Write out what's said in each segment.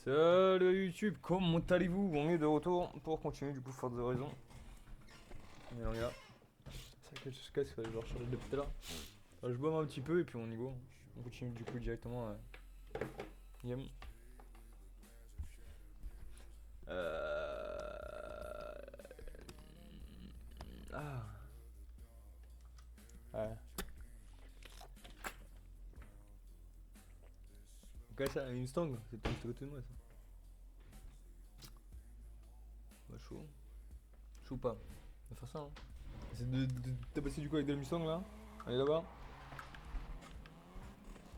Salut YouTube, comment allez-vous? On est de retour pour continuer du coup Forza Horizon. On est là. C'est vrai que je casse, il fallait genre changer depuis tout à l'heure. Je bois un petit peu et puis on y go. On continue du coup directement. Game. Ah. Ouais. Ok, ça, une stang, c'est tout à côté de moi ça. Bah chaud. Chaud ou pas? On va faire ça hein. C'est de tabasser du coup avec de la Mustang là. Allez là-bas.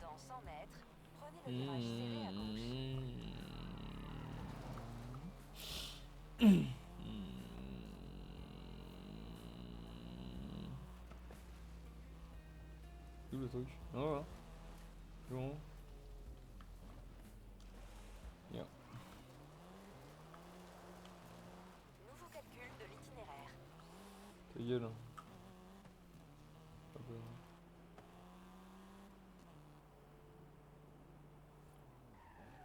Dans 100 mètres, prenez le virage serré à gauche. Où le truc? Ah voilà. C'est bon. Yeah. Nouveau calcul de l'itinéraire. Ta gueule. Hop là.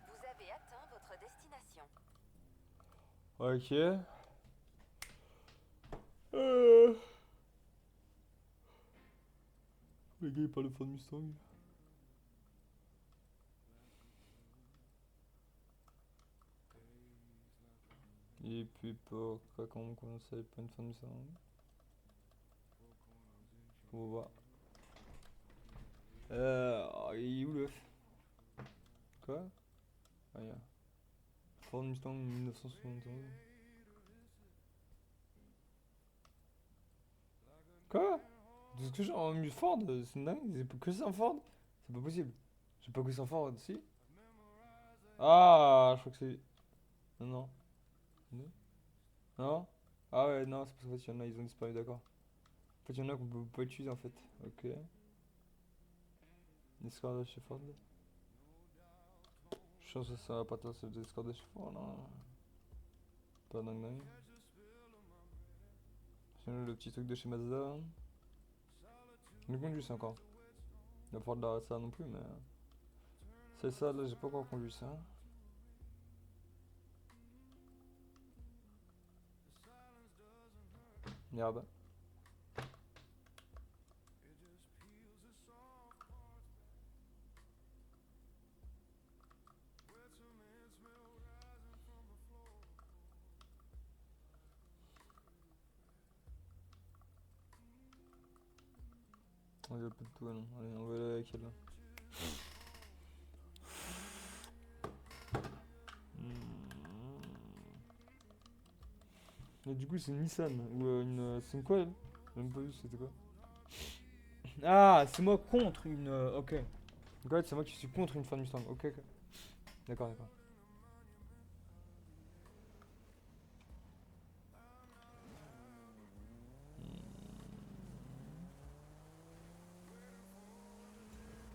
Vous avez atteint votre destination. Ok. Euh... Le gars il parle de Ford Mustang. Et puis pourquoi quand on savait pas une Ford Mustang? On va voir. Il est où le F? Quoi? Ah, y'a. Ford Mustang 1971. Quoi? Tout ce que j'ai en Ford, c'est une dingue, c'est que ça en Ford? C'est pas possible. J'ai pas que ça en Ford, si? Ah, je crois que c'est. Non, non. Non? Non. Ah ouais, non, c'est parce qu'en fait, il y en a, ils ont disparu, d'accord. En fait, il y en a qu'on peut pas utiliser en fait. Ok. Discord de chez Ford. Je pense que ça va pas toi, c'est le Discord de chez Ford, non. Pas dingue dingue. Sinon, le petit truc de chez Mazda. Je conduis ça encore. Il va falloir de la ça non plus, mais. C'est ça, là, j'ai pas encore conduit ça. Merde. On a plus de tout, non. Allez, on va aller avec elle là. Et du coup, c'est une Nissan. Ou une. C'est une quoi elle? J'ai même pas vu, c'était quoi? Ah, c'est moi contre une. Ok. Donc, ouais, c'est moi qui suis contre une Ford Mustang. Ok, ok. D'accord, d'accord.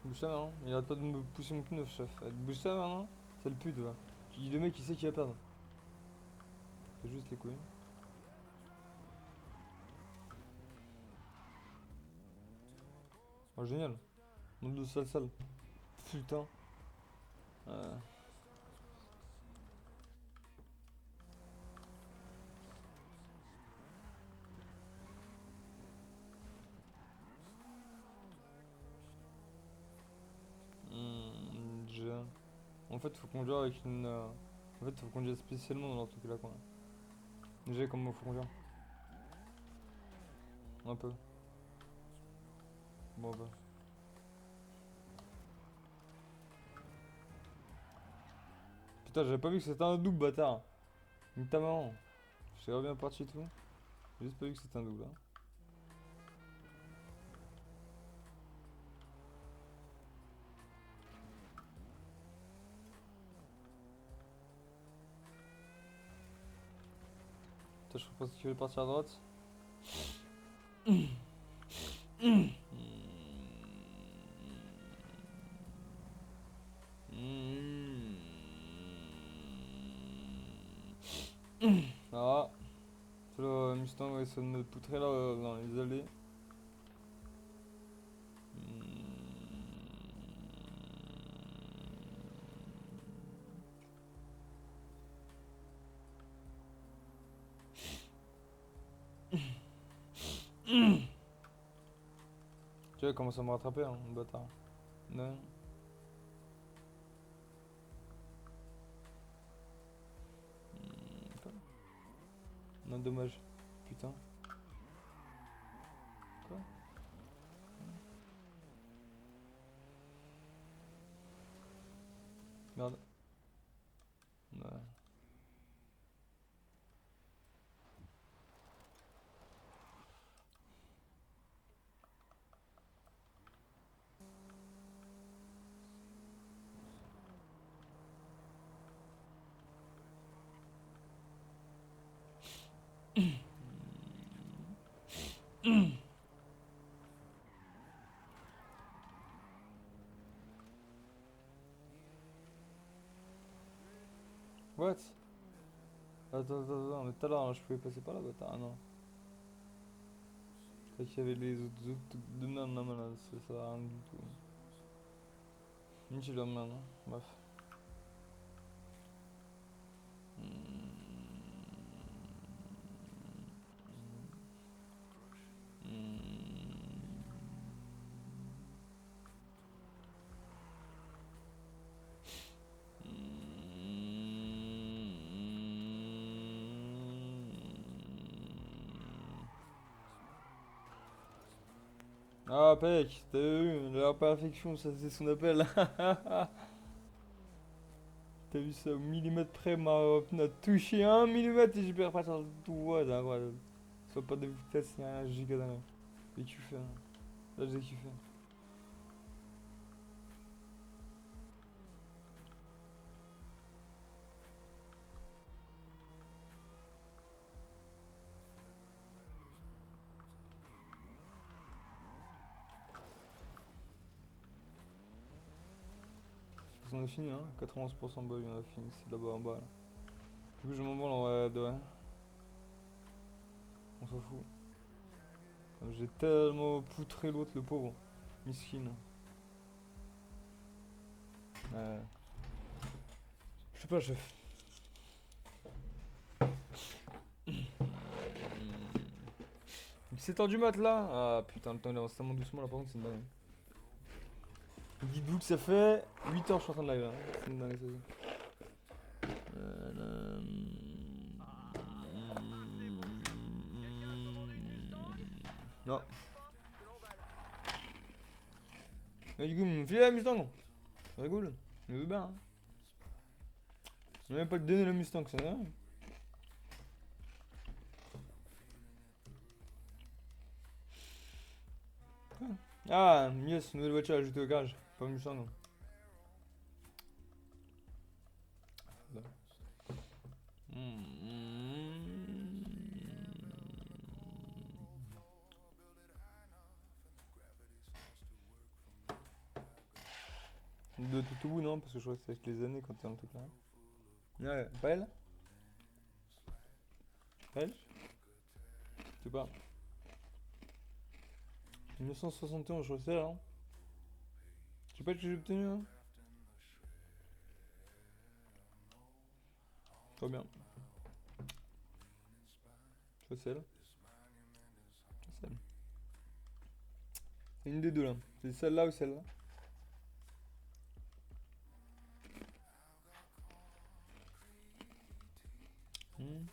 Bouge ça maintenant. Il arrête pas de me pousser mon pneu, chef. Bouge ça maintenant. C'est le pute, va. Tu dis le mec, il sait qu'il va perdre. C'est juste les couilles. Oh, génial. Monde de sale sale. Putain. Euh, déjà. En fait, faut conduire avec une. En fait, faut conduire spécialement dans leur truc là, quoi. Déjà, comment faut conduire? Un peu. Bon, bah. Putain, j'avais pas vu que c'était un double, bâtard. Nique ta maman. Je serais bien parti et tout. J'ai juste pas vu que c'était un double, hein. Putain, je pense qu'il veut partir à droite. Ah. Le Mustang va essayer de me poutrer là dans les allées. Tu vois, il commence à me rattraper, hein, le bâtard. Non. Non, dommage. Putain. Quoi? Merde. Ouais. What? Attends, mais tout à l'heure, hein, je pouvais passer par là, bâtard. Ah non. Je croyais qu'il y avait les autres trucs de merde, non, mais là, ça sert à rien du tout. Inutile de merde, hein. Bref. Ah, Pec, t'as vu, la perfection, ça c'est son appel. T'as vu ça au millimètre près, m'a touché 1 millimètre et j'ai pu repartir tout droit, c'est incroyable. Soit pas de vitesse, y'a rien, giga dingue. J'ai kiffé, hein. Là j'ai kiffé. On a fini, hein, 91% bug, on a fini, c'est là-bas en bas. Là. Du coup, je m'en branle en vrai, de vrai. On s'en fout. J'ai tellement poutré l'autre, le pauvre. Miskin. Ouais. Je sais pas, chef. Il s'est du mat là. Ah putain, le temps il avance tellement doucement là, par contre, c'est une dingue. Dites-vous que ça fait 8 heures que je suis en train de live. Hein. C'est une dingue, ça. Non. Mais du coup, il me filait la Mustang. C'est cool. Je veux bien. Hein. Je vais même pas te donner la Mustang, c'est vrai. Ah, yes, nouvelle voiture ajoutée au garage. Pas Mustang, non. De tout au bout, non, parce que je crois que c'est avec les années quand t'es un truc là. Ouais, pas elle? Elle? Je sais pas. 1961, je crois que c'est elle, hein. Je sais pas ce que j'ai obtenu, hein. Trop bien. Je crois que c'est elle. C'est elle. C'est une des deux là. C'est celle-là ou celle-là? Hmm.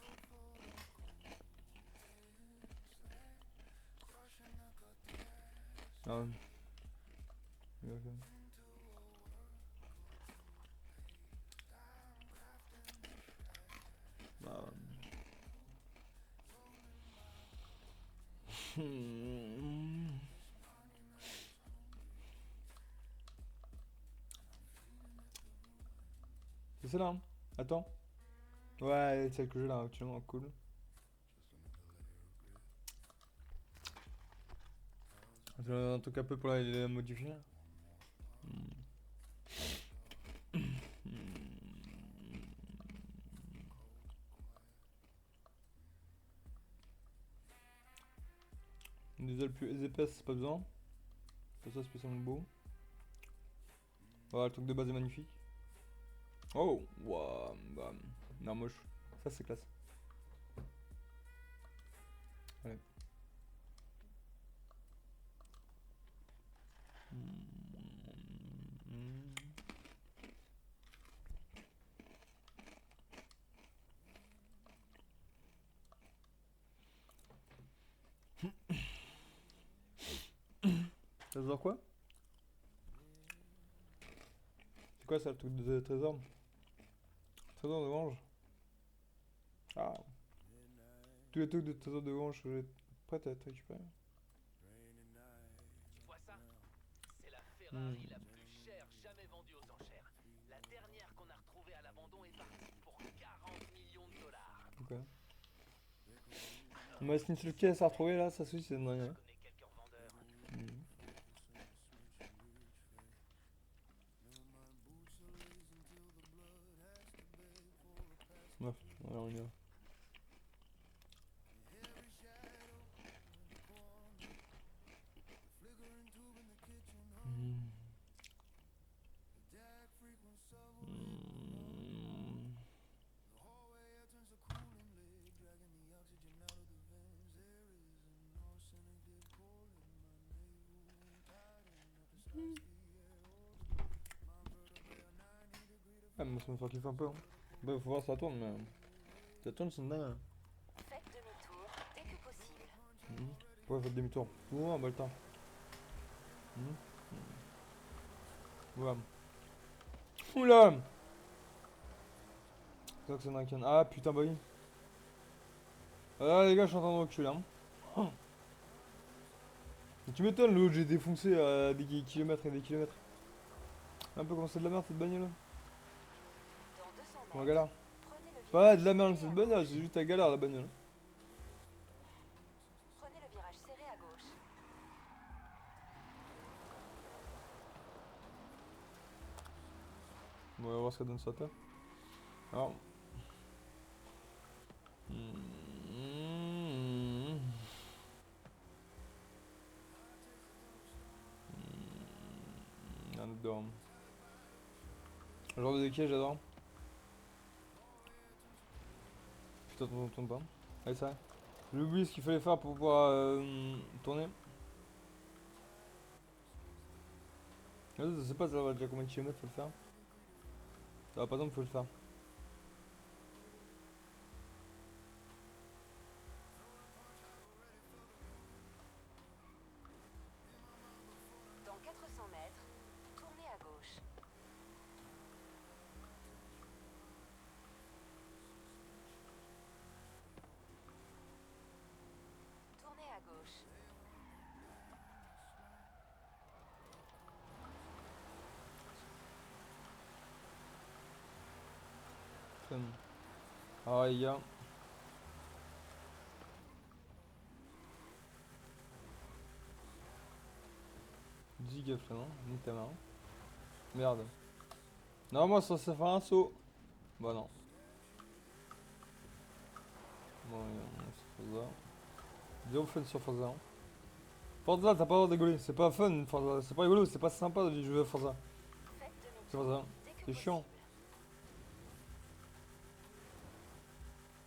Ah ouais. Ok. Bah, c'est celle-là, hein. Attends. Ouais, celle que j'ai là actuellement, cool. J'ai un truc un peu pour la modifier. Des ailes plus épaisses, c'est pas besoin. Pas ça spécialement beau. Voilà, le truc de base est magnifique. Oh, waouh, bam. Non, moche. Ça, c'est classe. Allez. Trésor quoi? C'est quoi ça le truc de trésor? Trésor de grange? Ah. Tous les trucs de trésor de grange que j'ai prêt à être récupérés. Tu vois ça? C'est la Ferrari la plus chère jamais vendue aux enchères. La dernière qu'on a retrouvée à l'abandon est partie pour 40 millions de dollars. Ok. On m'a signé sur le quai à s'est retrouvé là, ça aussi c'est dingue. Je Hein. connais quelques revendeurs. Bref, voilà, on y va. Hmm. Hmm. Ah, mais ça me fait kiffer un peu. Hein. Bah, faut voir si ça tourne, mais. Ça tourne, c'est dingue. Hein. Faites demi-tour dès que possible. Ouais, faites demi-tour. Ouah, bah le temps. Oula. Oula! C'est ça que c'est dingue. Ah putain, bah oui. Ah les gars, je suis en train de reculer. Hein. Oh. Et tu m'étonnes, l'autre, j'ai défoncé à des kilomètres et des kilomètres. Un peu comme c'est de la merde cette bagnole. Dans 200 On mètres, galère. prenez le virage Pas de la merde serré cette à bagnole, gauche. c'est juste la galère la bagnole. Prenez le virage serré à gauche. Bon, on va voir ce que donne ça toi. Alors. Un autre dehors. Le genre de quai, j'adore. Putain, tourne pas. Allez, ça. J'ai oublié ce qu'il fallait faire pour pouvoir tourner. Je sais pas, ça va déjà combien de kilomètres faut le faire. Ça va, par exemple, faut le faire. Dans 400 mètres, tournez à gauche. Tournez à gauche. Fun. Alors, les gars. Giga fun, hein. Nique ta main. Merde. Non, moi, ça faire un saut. Bah, non. Bon, c'est Forza. Zéro fun sur Forza. Hein. Forza, t'as pas le droit de rigoler. C'est pas fun, Forza. C'est pas rigolo, c'est pas sympa de jouer à Forza. Faites C'est demi-tour Forza. dès que C'est possible. chiant.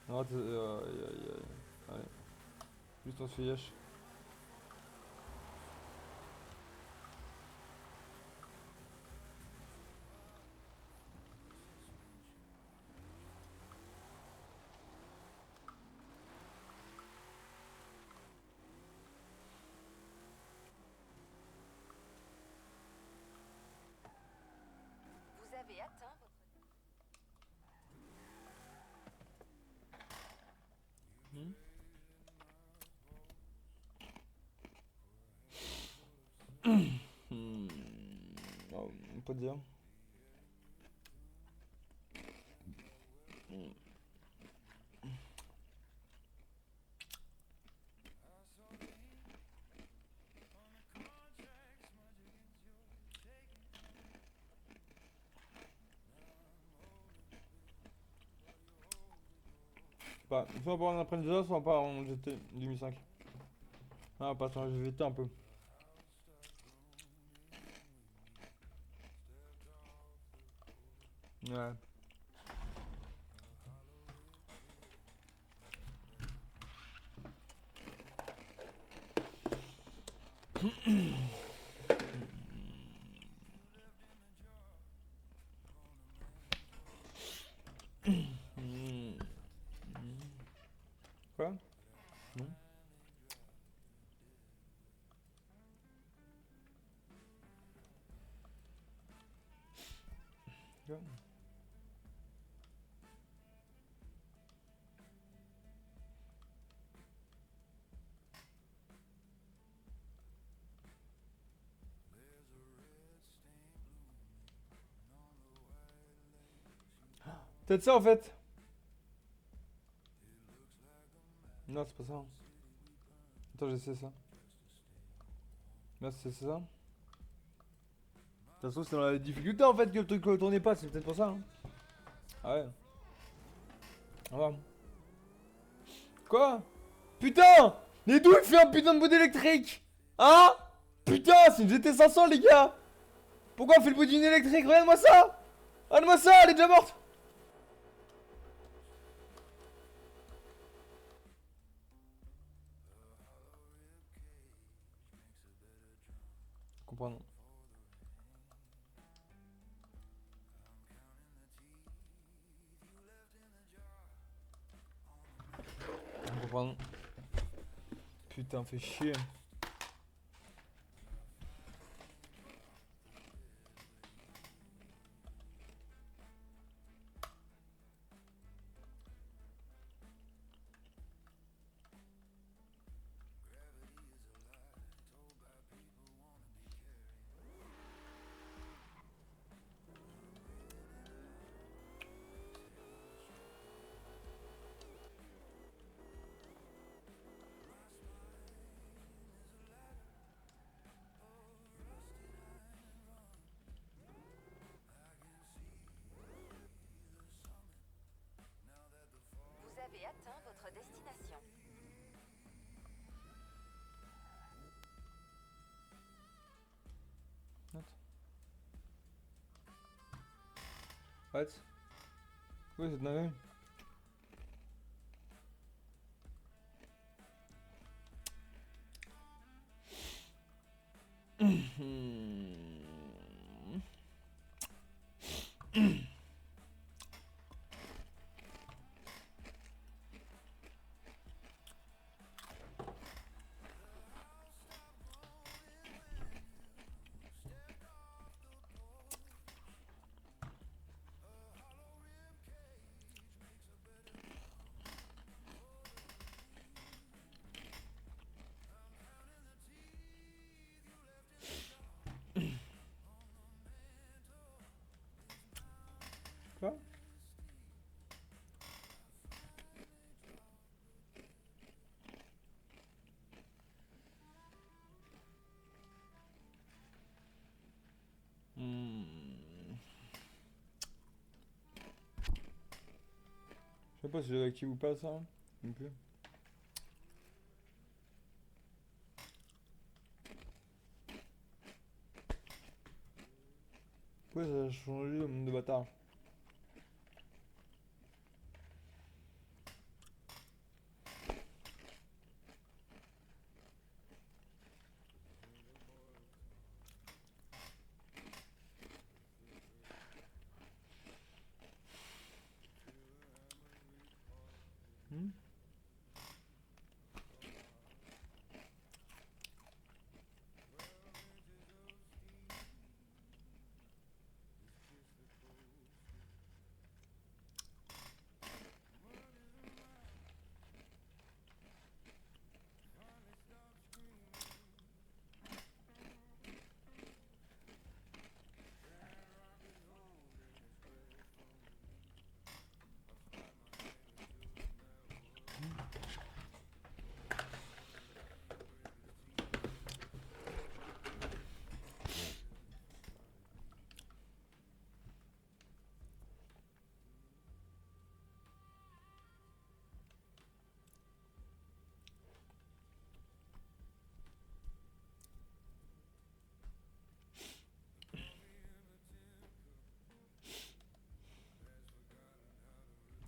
Non, aïe, aïe, aïe. Allez. Juste on se fait yesh. Vous avez atteint votre... Oh, on peut dire. Bah, soit pas en apprentissage, soit pas en GT 2005. Ah, pas en GT un peu. Ouais. Quoi? Non. Peut-être ça en fait. Non, c'est pas ça. Attends, j'essaie ça. Là, c'est ça. De toute façon, c'est dans la difficulté en fait que le truc ne tournait pas, c'est peut-être pour ça. Hein. Ah ouais. Au revoir. Quoi? Putain! Mais d'où il fait un putain de bout électrique? Hein? Putain, c'est une GT500 les gars! Pourquoi on fait le bout d'une électrique? Regarde-moi ça! Regarde-moi ça, elle est déjà morte! Comprends. Comprends. Putain, fait chier. Vous avez atteint votre destination. What? Oui, c'est dingue. Quoi? Je sais pas si je l'active ou pas ça. Non plus. Pourquoi ça a changé le monde de bâtard? Hmm.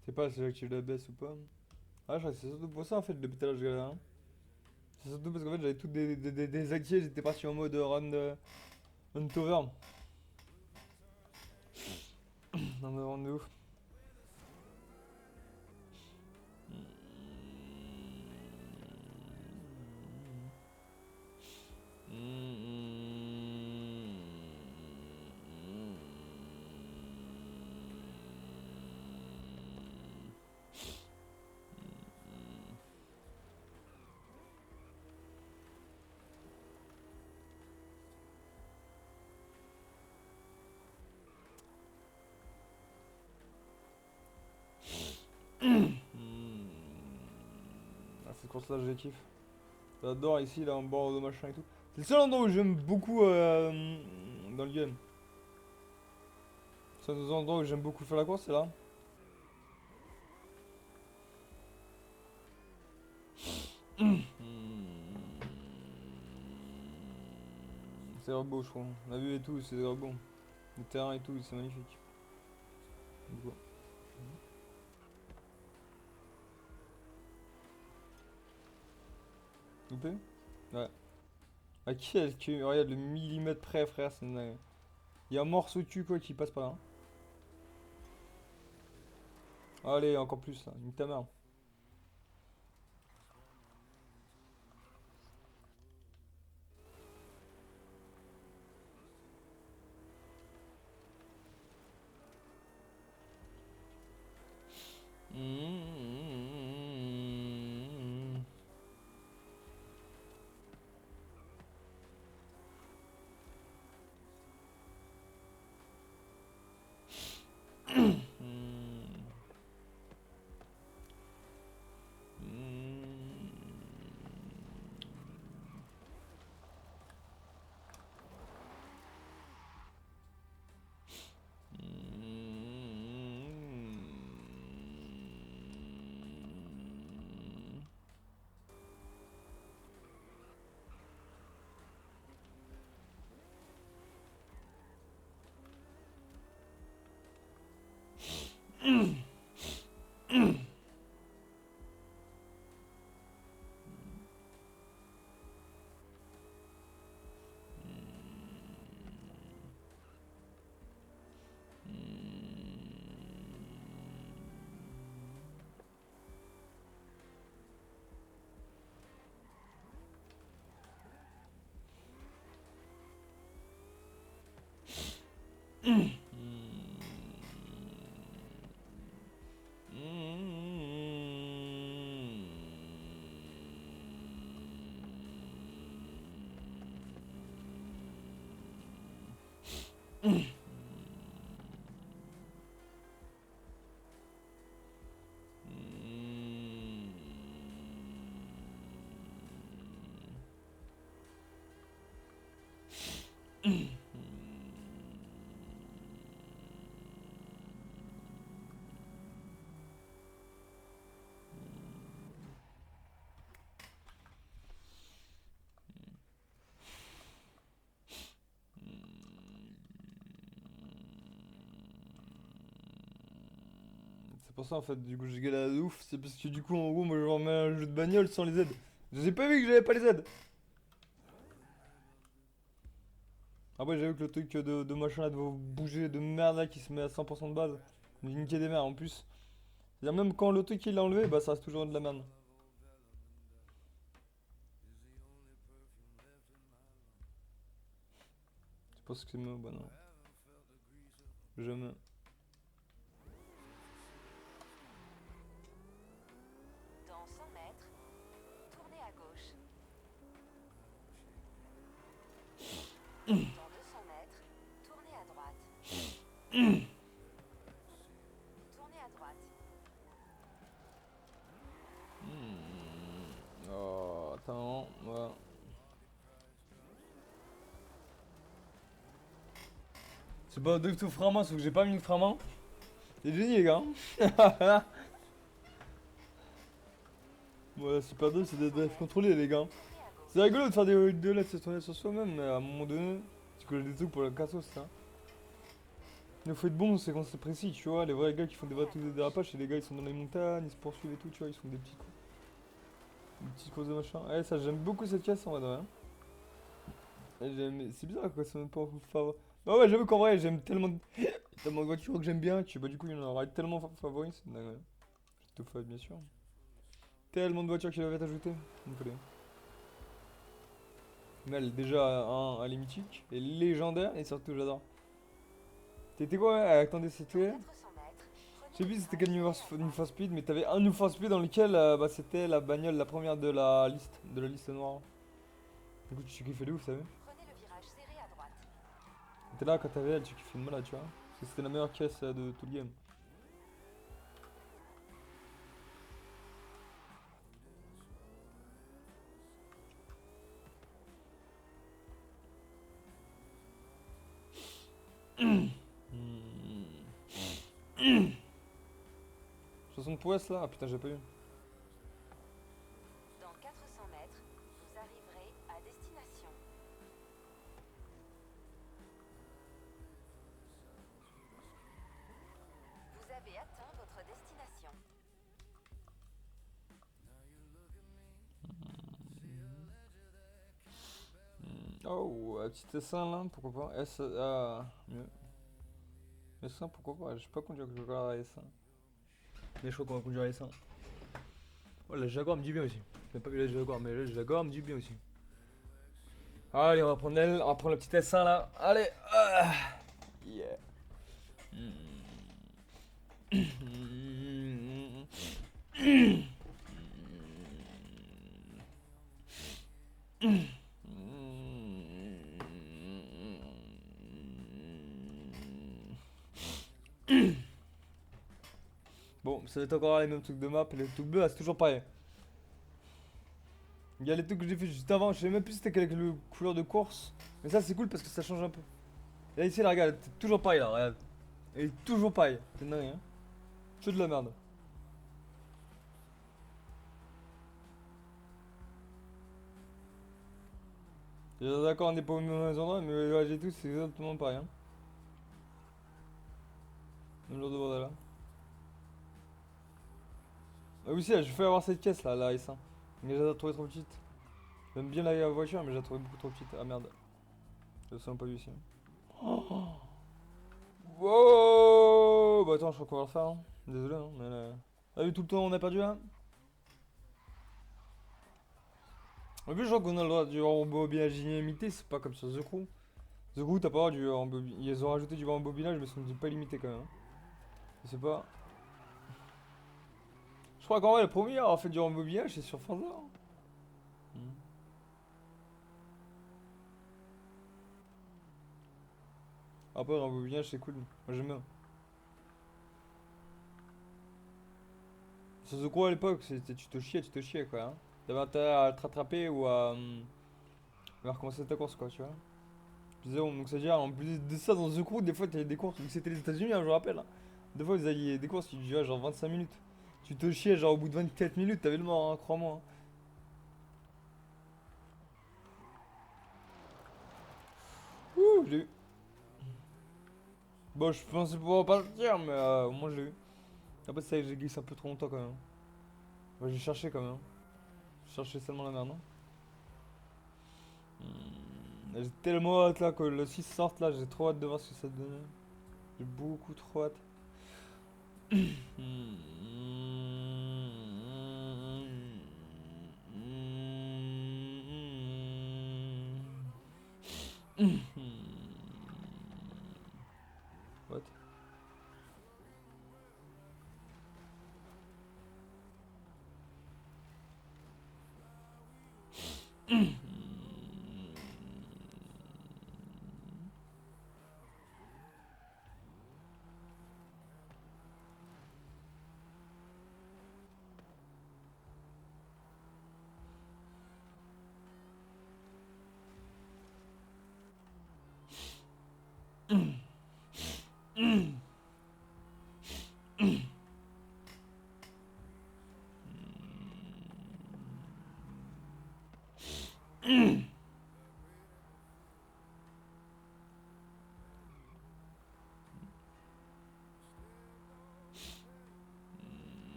Je sais pas si j'active la baisse ou pas. Ah, je crois que c'est surtout pour ça en fait depuis tout à l'heure je galère. Hein. C'est surtout parce qu'en fait j'avais tout désactivé, j'étais parti en mode run to over. Non mais run de ouf. courses là, je les kiffe. J'adore ici, là, en bord de machin et tout. C'est le seul endroit où j'aime beaucoup dans le game. C'est un des endroits où j'aime beaucoup faire la course, c'est là. C'est grave beau, je trouve. La vue et tout, c'est grave beau. Le terrain et tout, c'est magnifique. Du coup. Loupé? Ouais. À qui est-ce que. Regarde le millimètre près, frère, c'est une dingue. Il y a un morceau de cul, quoi, qui passe par là. Allez, encore plus, là. Nique ta mère. C'est pour ça en fait, du coup j'ai galéré de ouf, c'est parce que du coup en gros moi je remets un jeu de bagnole sans les aides. Je ai pas vu que j'avais pas les aides. Après j'avoue que le truc de machin là de bouger de merde là qui se met à 100% de base, il niquer des mères en plus. C'est-à-dire même quand le truc il l'a enlevé, bah ça reste toujours de la merde. Je pense que c'est mieux, bah non. Jamais. Dans 100 mètres, tournez à gauche. Dans 200 mètres, tournez à droite. Tournez à droite. Oh, attends, voilà. C'est pas de tout frein à main, sauf que j'ai pas mis le frein à main. C'est génial les gars. Ouais, Super 2 c'est des drives contrôlés les gars. Tournez à gauche. C'est rigolo de faire des vidéos là de se tourner sur soi-même, mais à un moment donné, tu connais des trucs pour le cassos, ça. Le fait de bon, c'est quand c'est précis, tu vois. Les vrais gars qui font des vrais trucs de dérapage, c'est les gars ils sont dans les montagnes, ils se poursuivent et tout, tu vois, ils font des petits coups. Des petites courses de machin. Ouais, ça j'aime beaucoup cette caisse en vrai de rien. C'est bizarre quoi, c'est même pas favori. Bah ouais, j'avoue qu'en vrai, j'aime tellement tellement de voitures que j'aime bien que bah, du coup, il y en aura tellement favoris. C'est dingue, ouais. Tout fait, bien sûr. Tellement de voitures qu'il avait ajouté. Désolé. Mais elle, déjà, elle est mythique, elle est légendaire et surtout, j'adore. T'étais quoi? Ouais, attendez, c'était. 400 mètres, Je sais prenez plus le c'était quel virage Need for Speed, mais t'avais un Need for Speed dans lequel bah, c'était la bagnole, la première de la liste noire. Du coup, tu kiffais de ouf, ça vu? Prenez le virage serré à droite. T'es là quand t'avais elle, tu kiffais de malade, tu vois. Parce que c'était la meilleure caisse de tout le game. 60 prouesses là? Ah putain, j'ai pas eu. Dans 400 mètres, vous arriverez à destination. Vous avez atteint votre destination. Oh, un petit S1 là, pourquoi pas? S. Ah, mieux. S1, pourquoi pas? Je sais pas conduire la S1. Mais je crois qu'on va conduire la S1. Oh, la Jaguar me dit bien aussi. J'ai pas vu la Jaguar, mais la Jaguar me dit bien aussi. Allez, on va prendre elle, on va prendre la petite S1 là. Allez! Ah, yeah! Bon, ça va être encore les mêmes trucs de map, et les trucs bleus, là, c'est toujours pareil. Il y a les trucs que j'ai fait juste avant, je sais même plus c'était quelle couleur de course. Mais ça c'est cool parce que ça change un peu. Là ici, là, regarde, c'est toujours pareil là, regarde. Elle est toujours pareil, c'est dingue hein. Que de la merde. D'accord, on n'est pas au même endroit, mais ouais, j'ai tout, c'est exactement pareil. Hein. Même genre de bordel là. Ah oui, si, là, je fais avoir cette caisse là, la S1. Mais j'ai trouvé trop petite. J'aime bien la voiture, mais j'ai trouvé beaucoup trop petite. Ah merde. Je le sens pas lui ici. Oh. Wow. Bah attends, je crois qu'on va le faire. Hein. Désolé, hein, mais là... Ah oui, tout le temps on a perdu là. En plus, je crois qu'on a le droit du rembobinage illimité, c'est pas comme sur The Crew. The Crew, t'as pas le droit du rembobinage. Ils ont rajouté du rembobinage, mais ça ne dit pas limité quand même. Hein. Je sais pas. Je crois qu'en vrai, le premier à avoir fait du rembobinage, c'est sur Forza. Hein. Hmm. Après, le rembobinage, c'est cool. Moi, j'aime bien. Sur The Crew à l'époque, c'était tu te chiais quoi. Hein. T'avais intérêt à te rattraper ou à recommencer ta course quoi, tu vois. Puis zéro, donc c'est-à-dire, en plus de ça, dans The Crew, des fois, t'avais des courses, vu que c'était les États-Unis, hein, je me rappelle. Hein. Des fois, vous aviez des courses qui duraient genre 25 minutes. Tu te chiais, genre au bout de 24 minutes, t'avais le mort, hein, crois-moi. Hein. Ouh, je l'ai eu. Bon, je pensais pouvoir partir, mais au moins je l'ai eu. Après, c'est vrai que j'ai glissé un peu trop longtemps quand même. Ouais, j'ai cherché quand même. J'ai cherché seulement la merde. Hein. J'ai tellement hâte là que le 6 sorte là, j'ai trop hâte de voir ce que ça donne. J'ai beaucoup trop hâte. What?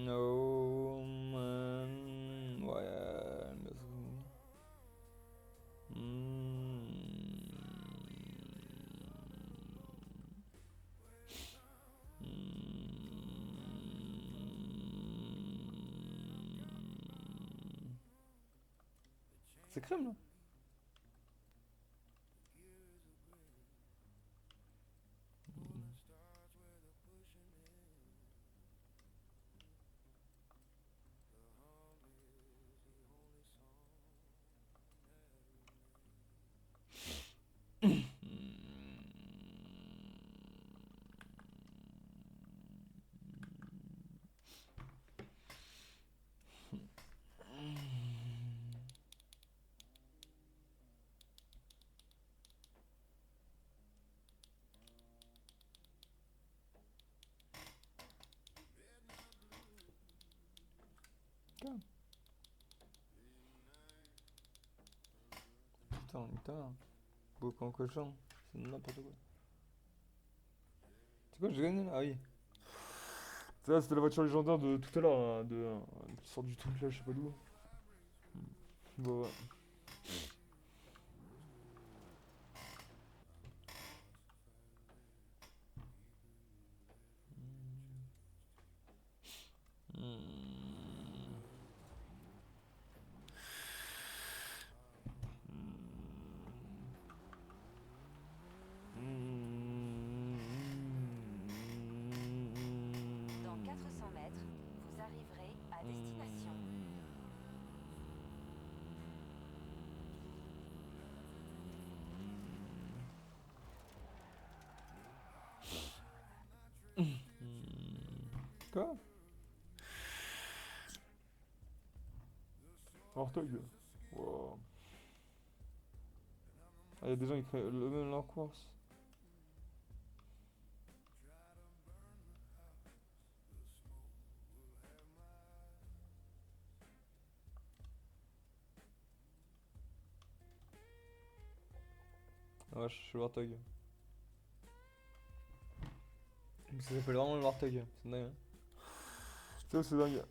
No man. Ouais. C'est crème là. Putain. Beaucoup en cochon. C'est n'importe quoi. C'est quoi, j'ai gagné là? Ah oui. Ça, c'était la voiture légendaire de tout à l'heure, hein, qui sort du truc là, je sais pas d'où. Bon, ouais. Dans 400 mètres, vous arriverez à destination. Quoi? Warthog. Wow. Ah, y a des gens qui créent le même leur course. Ah ouais, je suis le Warthog. Ça s'appelle vraiment le Warthog. C'est dingue. Hein. Ça, c'est dingue.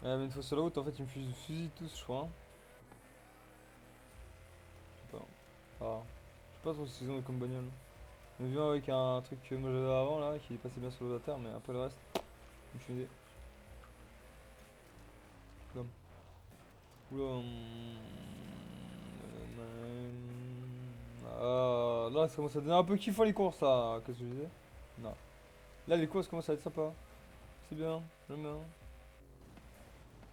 Ouais, mais une fois sur la route, en fait, ils me fusillent tous, je crois. Hein. Je sais pas. Ah, je sais pas trop ce qu'ils ont comme bagnole. On vient avec un truc que moi j'avais avant là, qui passait bien sur la terre, mais après le reste, aucune idée. Comme. Oula. Ah, là, ça commence à donner un peu kiffant les courses, ça. Qu'est-ce que je disais? Non. Là, les courses commencent à être sympa. C'est bien, j'aime bien.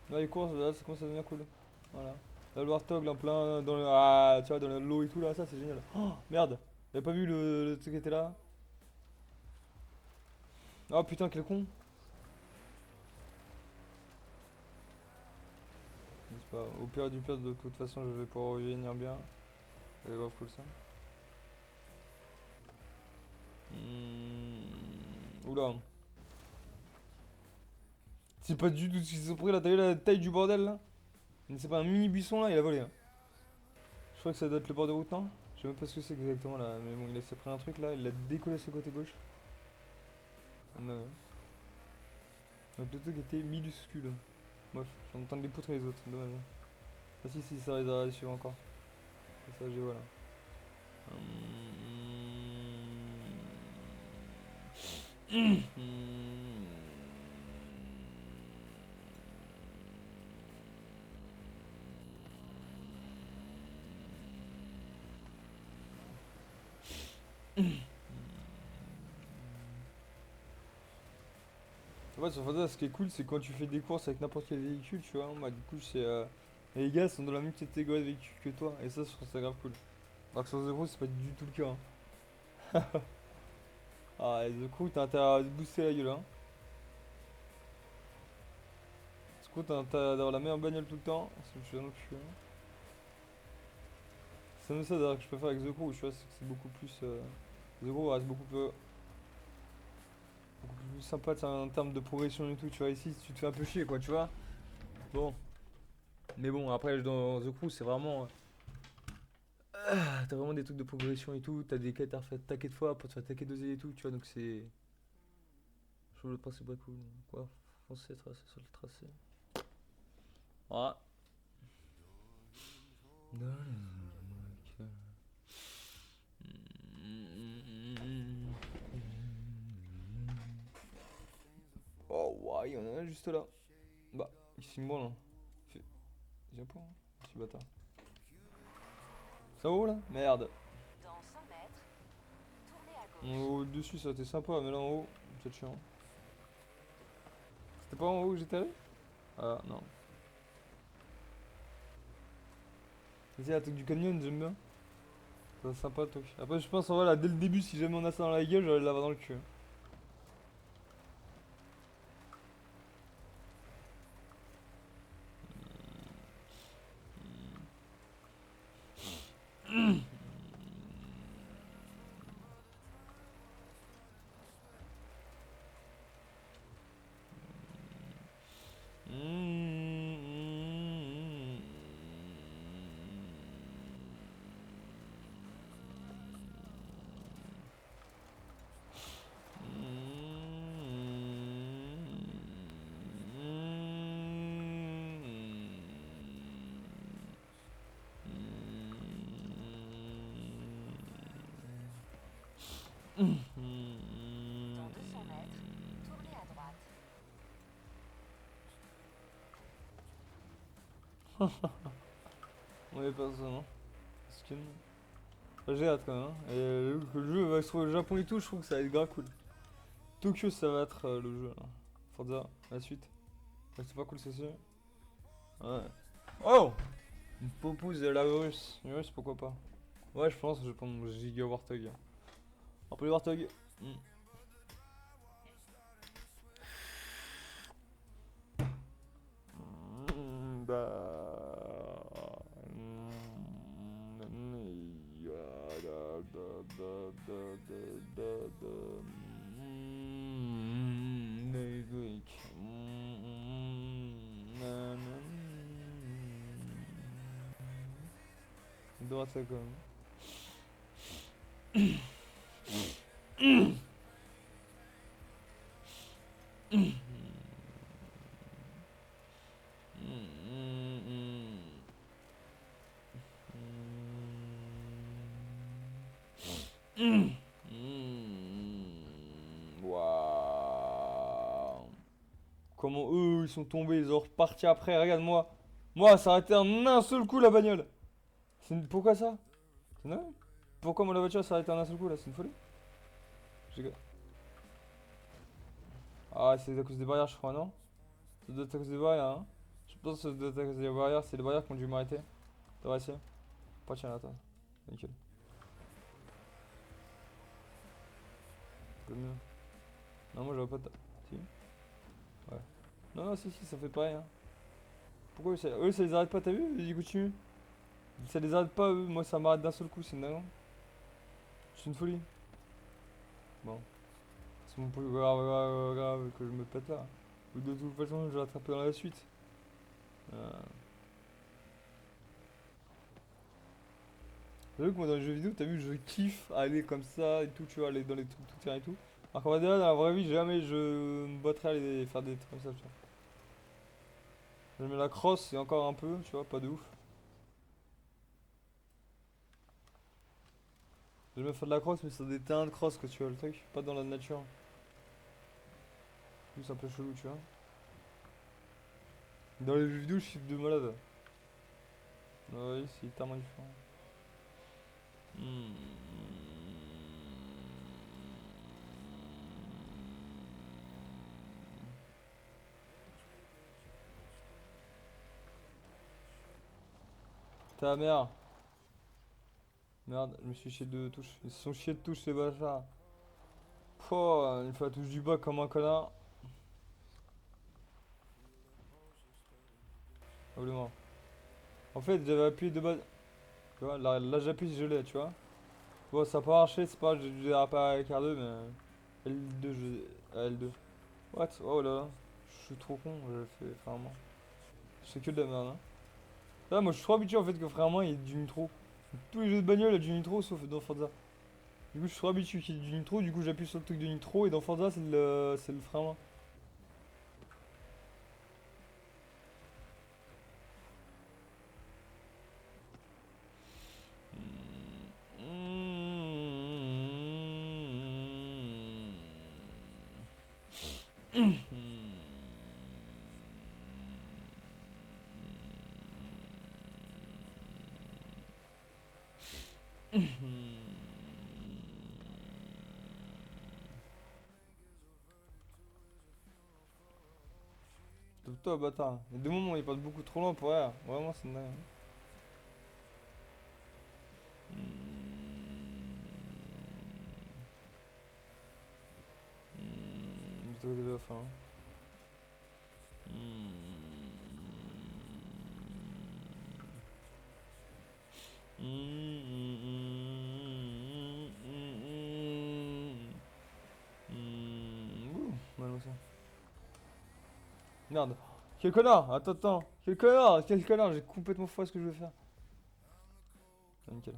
Là, les courses, là, ça commence à devenir cool. Voilà. Là, le Warthog, là, en plein dans le. Ah, tu vois, dans l'eau et tout, là, ça, c'est génial. Oh, merde! J'avais pas vu le truc qui était là? Oh putain, quel con! C'est pas. Au pire du pire, de toute façon, je vais pouvoir revenir bien. Allez, grave cool ça. Oula. C'est pas du tout ce qu'ils ont pris là, t'as vu la taille du bordel là? Mais c'est pas un mini buisson là, il a volé. Hein. Je crois que ça doit être le bord de route, non? Je sais même pas ce que c'est exactement là, mais bon, il s'est pris un truc là, il l'a décollé sur le côté gauche. Ah, ouais. Donc le truc était minuscule. Bref, je suis en train de les poutres les autres, dommage. Ah si, ça les a suivre encore. C'est ça, j'ai voilà. Hum. Ouais, sur Forza, ce qui est cool, c'est quand tu fais des courses avec n'importe quel véhicule, tu vois. Bah, du coup, c'est. Les gars sont dans la même catégorie de véhicule que toi, et ça, je trouve ça grave cool. Alors que sur The Crew, c'est pas du tout le cas. Hein. Ah, et The Crew, t'as intérêt à te booster la gueule, hein. The Crew, t'as intérêt d'avoir la meilleure bagnole tout le temps, parce que je suis un enculé. C'est même ça d'ailleurs que je préfère avec The Crew, tu vois, c'est que c'est beaucoup plus. The Crew reste beaucoup plus sympa en termes de progression et tout, tu vois. Ici, tu te fais un peu chier, quoi, tu vois. Bon. Mais bon, après, dans The Crew, c'est vraiment. T'as vraiment des trucs de progression et tout, t'as des quêtes à refaire taquer de fois pour te faire taquer d'oseille et tout, tu vois, donc c'est. Je trouve le principe pas cool. Quoi, foncer, tracer sur le tracé. Voilà. Oh, ouais, il y en a un juste là. Bah, ici, moi là. Viens pas, hein, petit bâtard. Ça va où là? Merde. Dans 100 mètres, tournez à En gauche. haut dessus, ça a été sympa, mais là en haut, c'est chiant. C'était pas en haut où j'étais allé? Ah, non. C'est la truc du canyon, j'aime bien. C'est sympa le truc. Après, je pense en vrai, là, dès le début, si jamais on a ça dans la gueule, j'allais l'avoir dans le cul. Dans 200 mètres, tournez à droite. On est pas ça, non? Skin. J'ai hâte quand même. Hein. Et le jeu va se trouver au Japon et tout, je trouve que ça va être grave cool. Tokyo, ça va être le jeu là. Forza, la suite. Ouais, c'est pas cool, c'est sûr. Ouais. Oh! Une popouze de la Urus. Urus, pourquoi pas? Ouais, je pense que je vais prendre mon Giga Warthog. Après le Warthog. Hmm. Droite ça quand même. Waouh. Comment eux ils sont tombés, ils ont reparti après, regarde-moi. Moi, ça a arrêté en un seul coup la bagnole. Pourquoi ça? C'est normal. Pourquoi moi la voiture s'est arrêtée en un seul coup là? C'est une folie. J'ai- Ah, c'est à cause des barrières, je crois, non? Ça doit être à cause des barrières, hein? Je pense que ça doit être à cause des barrières, c'est les barrières qui ont dû m'arrêter. T'as réussi? Pas tiens, là, attends. Nickel. C'est mieux. Non, moi j'aurais pas de. Si? Ouais. Non, non, si, ça fait pareil, hein. Pourquoi eux, ça les arrête pas, t'as vu? Ils continuent. Ça les arrête pas, eux. Moi, ça m'arrête d'un seul coup, c'est une dingue. C'est une folie. Bon. C'est mon plus grave que je me pète là. Ou de toute façon, je vais rattraper dans la suite. Euh... T'as vu que moi dans les jeux vidéo, t'as vu, je kiffe aller comme ça et tout, tu vois, aller dans les trucs tout terrain et tout. Alors qu'en vrai, dans la vraie vie, jamais je me battrais à aller faire des trucs comme ça, tu vois. Je mets la crosse et encore un peu, tu vois, pas de ouf. Je vais faire de la crosse, mais sur des terrains de crosse, que tu vois, le truc, pas dans la nature. Plus un peu chelou, tu vois. Dans les jeux vidéo, je suis de malade. Ouais, c'est tellement différent. Hmm. Ta mère. Merde, je me suis chié de touches. Ils se sont chiés de touches ces bâtards. Pouah, il fait la touche du bas comme un connard. Probablement. En fait, j'avais appuyé de base. Tu vois, là j'appuie, je l'ai, tu vois. Bon, ça a pas marché, c'est pas, j'ai dû déraper avec R2, mais. L2, L2. What? Oh là là. Je suis trop con, je fais vraiment. C'est que de la merde, hein. Là, moi je suis trop habitué en fait que vraiment il y ait du nitro. Tous les jeux de bagnole, il y a du nitro sauf dans Forza. Du coup, je suis trop habitué qu'il y ait du nitro, du coup j'appuie sur le truc de nitro et dans Forza c'est le frein à main. Toi, bâtard. Il y a des moments où il passe beaucoup trop loin pour rien. Vraiment, c'est dingue. Plutôt que de la fin. Ouh, mal au sang. Merde. Quel connard! Attends. Quel connard! J'ai complètement faux ce que je veux faire. Ah, nickel.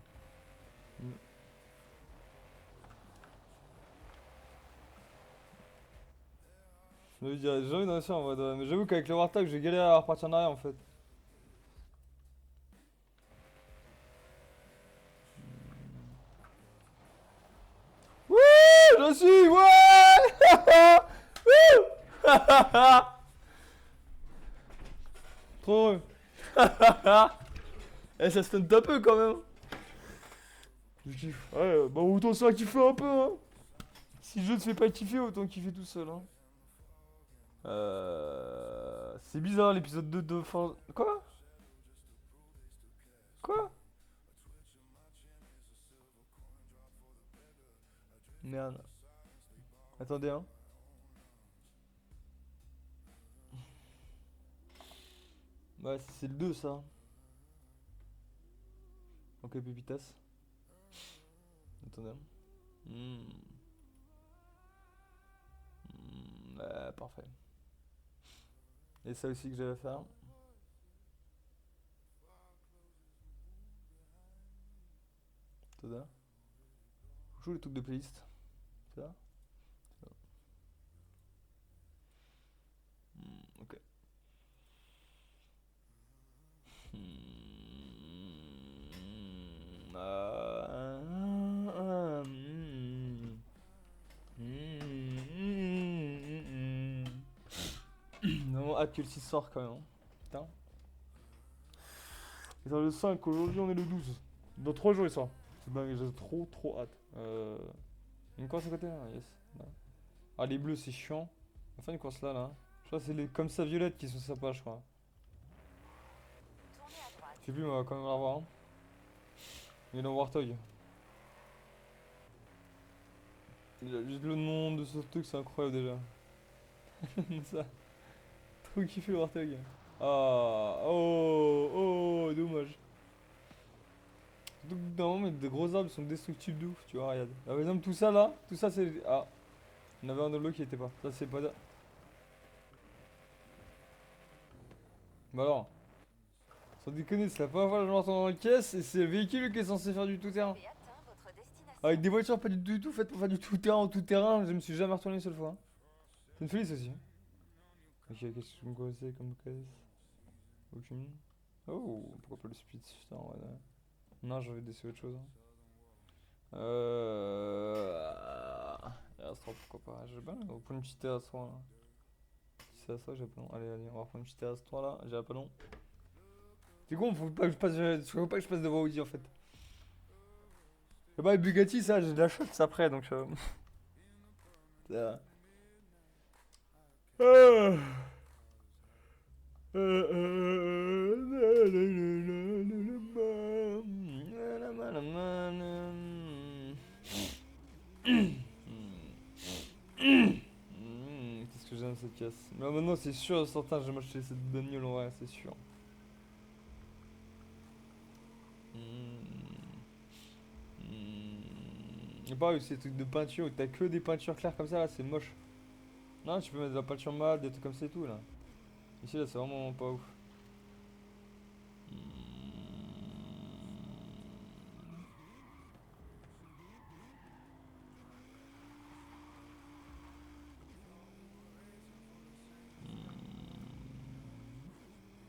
Je me dis, j'ai envie d'en faire en vrai de vrai. Mais j'avoue qu'avec le Warthog, j'ai galéré à repartir en arrière en fait. Wouh! Je suis! Ouais! Wouh! Trop heureux. Eh, ça stun un peu quand même. Je kiffe. Ouais, bah autant ça kiffer un peu, hein. Si le jeu te fait pas kiffer, autant kiffer tout seul, hein. C'est bizarre l'épisode 2 de fin. Quoi? Quoi? Merde. Attendez, hein. Ouais, c'est le 2 ça. Ok, pépitas. Attendez, hein. Ouais, parfait. Et ça aussi que j'avais à faire. Attendez, hein. Je joue les trucs de playlist. C'est ça? Ok. Vraiment hâte que le 6 sort quand même, hein. Putain. Il sort le 5, aujourd'hui on est le 12. Dans 3 jours il sort. C'est dingue, j'ai trop hâte. Une course à côté là, yes. Ouais. Ah, les bleus c'est chiant. Enfin une course là. Je crois que c'est les comme ça violettes qui sont sympas, je crois. Tournez à droite. Je sais plus, mais on va quand même la voir, hein. Il est dans Warthog. Juste le nom de ce truc, c'est incroyable déjà. Ça. Trop kiffé le Warthog. Ah, oh, dommage. Surtout que normalement, des gros arbres sont destructibles de ouf, tu vois, regarde. Ah, par exemple, tout ça là, tout ça c'est. Ah, il y en avait un de l'eau qui était pas. Ça c'est pas. Bah alors, sans déconner, c'est la première fois que je m'entends dans la caisse et c'est le véhicule qui est censé faire du tout-terrain. Vous avez atteint votre destination. Avec des voitures pas du tout faites pour faire du tout-terrain en tout-terrain, je me suis jamais retourné une seule fois, hein. C'est une Félix aussi, hein. Ok, qu'est-ce que je me connaissais comme caisse? Aucune. Oh, pourquoi pas le speed? Putain, ouais. Non, j'avais décidé autre chose, hein. RS3, pourquoi pas? J'ai bien, on va prendre une petite RS3 là. Si c'est à ça, j'ai pas long. Allez, on va prendre une petite RS3 là, j'ai pas long. C'est con, faut pas que faut pas que je passe devant Audi en fait. Et bah, les Bugatti, ça, j'ai de la chance après donc. Ça. Ah. efficace. Mais maintenant, c'est sûr, certain, je vais m'acheter cette bagnole en vrai, c'est sûr. Et pareil, ces trucs de peinture où t'as que des peintures claires comme ça, là, c'est moche. Non, tu peux mettre de la peinture mate, des trucs comme ça et tout, là. Ici, là, c'est vraiment pas ouf.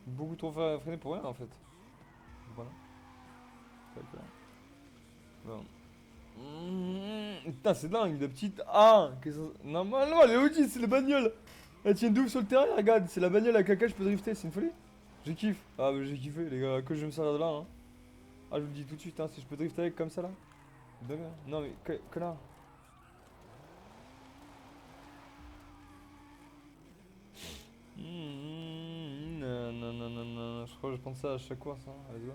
Beaucoup trop freiné pour rien, en fait. Voilà. D'accord. Bon. Putain, c'est dingue, la petite A. Normalement, elle est OG, c'est la bagnole. Elle tient de ouf sur le terrain, regarde, c'est la bagnole avec laquelle je peux drifter, c'est une folie. J'ai kiffé. Ah, bah, j'ai kiffé, les gars, que je vais me servir de là, hein. Ah, je vous le dis tout de suite, hein, si je peux drifter avec comme ça, là. Dingue, hein. Non, mais, connard. Non, non, non, non, non, je crois que je prends ça à chaque course, hein. Let's go.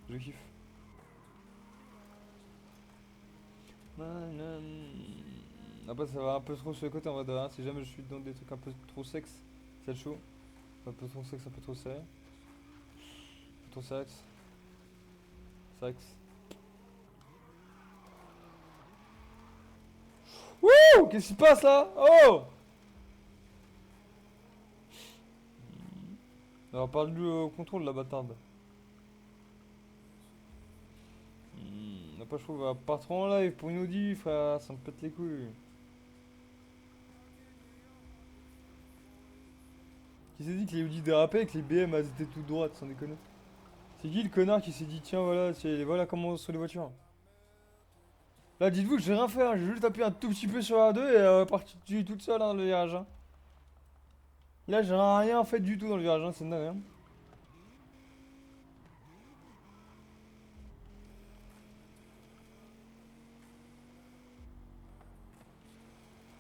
Je kiffe. Après, ça va un peu trop sur le côté en vrai de rien. Si jamais je suis dans des trucs un peu trop sexe, c'est chaud. Un peu trop sexe, un peu trop serré. Un peu trop sexe. Sexe. Wouh! Qu'est-ce qui se passe là? Oh! Alors, parle-lui au contrôle, la bâtarde. Après, je trouve, pas trop en live pour une Audi, frère. Ça me pète les couilles. Qui s'est dit que les Audi dérapaient et que les BM elles étaient toutes droites, sans déconner? C'est qui le connard qui s'est dit, tiens, voilà comment sont les voitures? Là, dites-vous que j'ai rien fait, hein. J'ai juste appuyé un tout petit peu sur R2 et partie toute seule hein, dans le virage. Hein. Là, j'ai rien fait du tout dans le virage, hein. C'est dingue. Hein.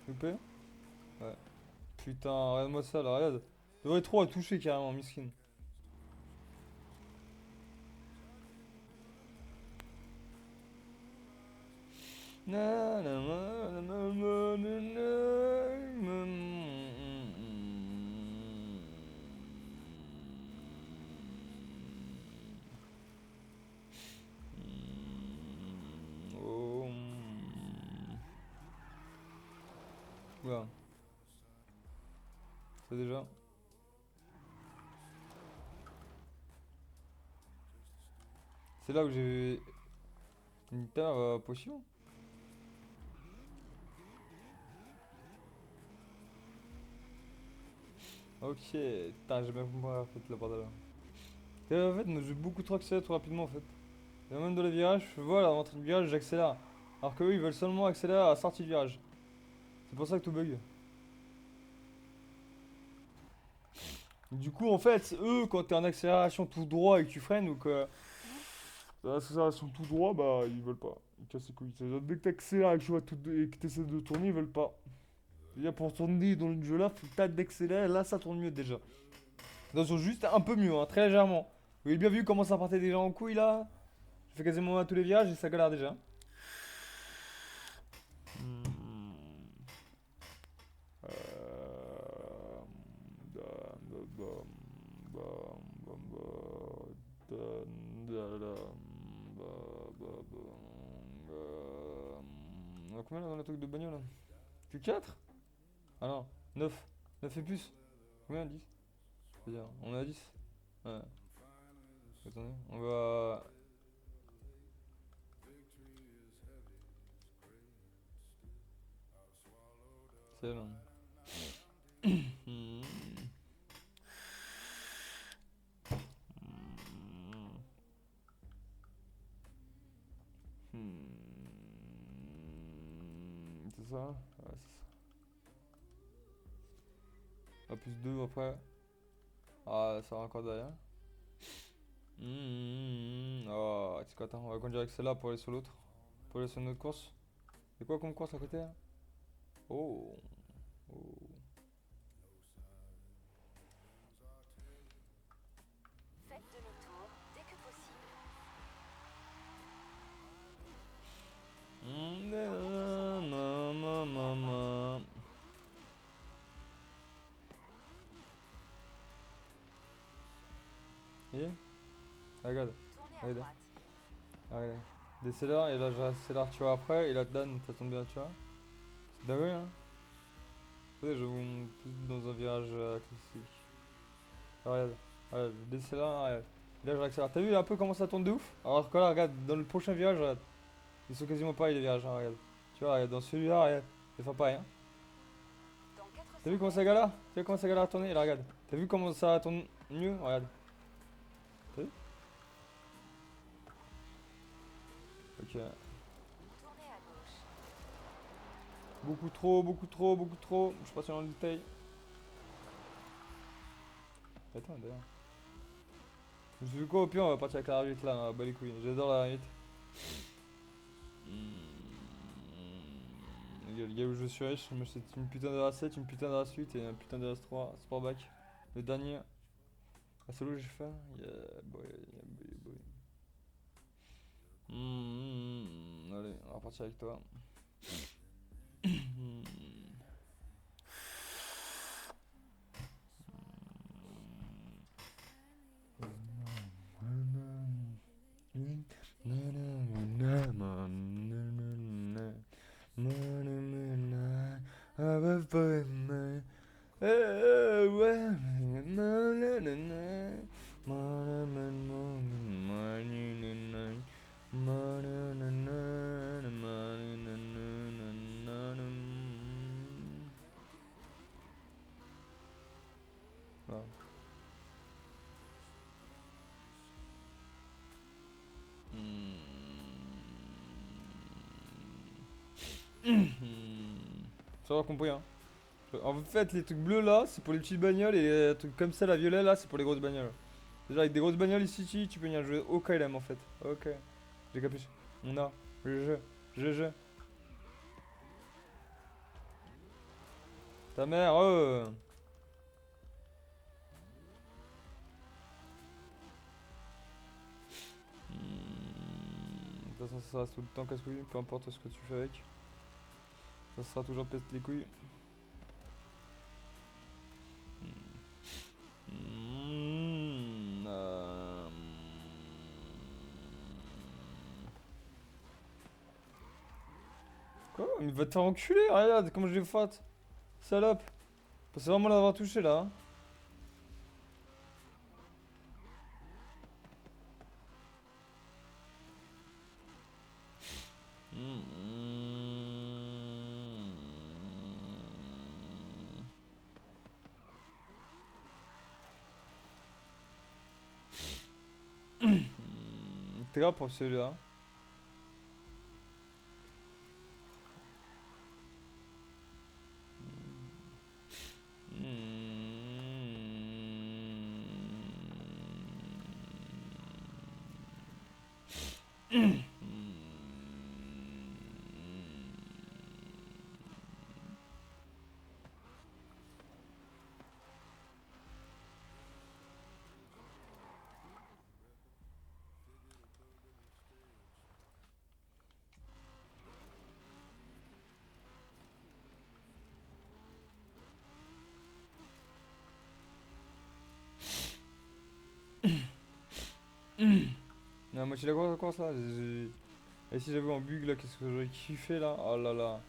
S'il vous plaît? Ouais. Putain, regarde-moi ça, là, regarde. J'aurais trop à toucher carrément, miskin. Na, na, na, na, na, na, na, oh. Voilà. Ça déjà. C'est là où j'ai une terre potion. Ok, putain, j'ai bien compris en fait le bordel. Et en fait, moi, j'ai beaucoup trop accéléré trop rapidement en fait. Et même dans les virages, je vois la rentrée de virage, j'accélère. Alors que eux, ils veulent seulement accélérer à la sortie du virage. C'est pour ça que tout bug. Du coup, en fait, eux, quand t'es en accélération tout droit et que tu freines ou que l'accélération tout droit, bah ils veulent pas. Ils cassent les couilles. C'est-à-dire, dès que t'accélères et que tu vois et que t'essaies de tourner, ils veulent pas. C'est-à-dire pour tourner dans le jeu là, faut que t'arrêtes d'accélérer, là ça tourne mieux déjà. Ils sont juste un peu mieux, hein, très légèrement. Vous avez bien vu comment ça partait déjà en couille là? Je fais quasiment à tous les virages et ça galère déjà. On a combien là dans le truc de bagnole là? Que 4? Ah non, 9. 9 et plus. Combien 10? C'est-à-dire, on est à 10. Ouais. Attendez, on va... C'est là. C'est ça? Ouais, c'est ça. Ah, plus 2 après. Ah, ça va encore derrière. Oh, tu sais quoi, attends, on va conduire avec celle-là pour aller sur l'autre. Pour aller sur une autre course. C'est quoi comme course à côté là? Oh. Oh. Faites demi-tour dès que possible. Regarde, Tournez à regarde. droite. Regarde. Décélère et là j'accélère, tu vois, après, et là Dan, ça tombe bien, tu vois. C'est dingue, hein. Ouais, je vous plus dans un virage classique. Ah, regarde, regarde, je décélère, regarde. Là, je réaccélère. T'as vu un peu comment ça tourne de ouf? Alors que là, regarde, dans le prochain virage, regarde. Ils sont quasiment pareils les virages, hein, regarde. Tu vois, regarde, dans celui-là, regarde. C'est pas pareil, hein. Dans 400 T'as vu comment ça mètres, galère? Tu vois comment ça galère à tourner? Là, regarde. T'as vu comment ça tourne mieux? Regarde. T'as vu? Ok. tournez à gauche. Beaucoup trop, beaucoup trop, beaucoup trop. Je passe dans le détail. Attends, d'ailleurs. Je me suis dit quoi, au pire, on va partir avec la R8 là, bah les couilles. J'adore la R8. Le gars où je suis riche, je m'achète une putain de RS7, une putain de RS8 et un putain de RS3 Sportback. Le dernier. Ah, c'est l'eau que j'ai fait? Yeah, boy, yeah, boy, boy. Allez, on va partir avec toi. Ah. Ça va compris, hein. En fait, les trucs bleus là, c'est pour les petites bagnoles et les trucs comme ça, la violet là, c'est pour les grosses bagnoles. Déjà, avec des grosses bagnoles ici, tu peux venir jouer au KLM en fait. Ok, j'ai capuché. On a. GG. Ta mère, De toute façon, ça reste tout le temps casse-couille, peu importe ce que tu fais avec. Ça sera toujours pète les couilles. Quoi? Mais va te faire enculer, regarde comment je l'ai fat. Salope. C'est vraiment l'avoir touché là. Hein. T'es grave pour celui-là. Non, moi, tu la course là. Et si j'avais en bug là, qu'est-ce que j'aurais kiffé là? Oh là là.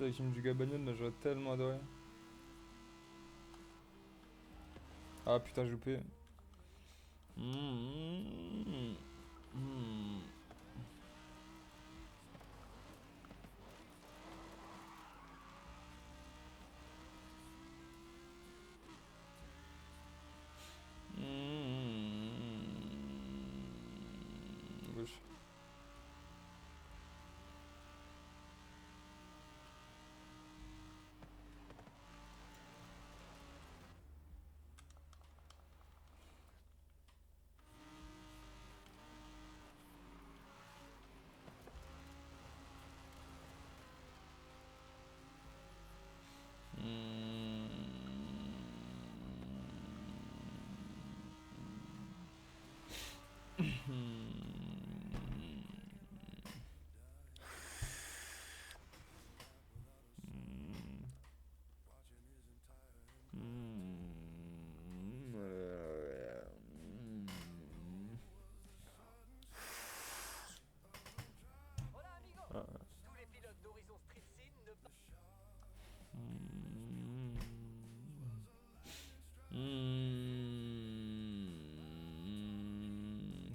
Avec une giga bagnole là, j'aurais tellement adoré. Ah putain, j'ai loupé. Gauche.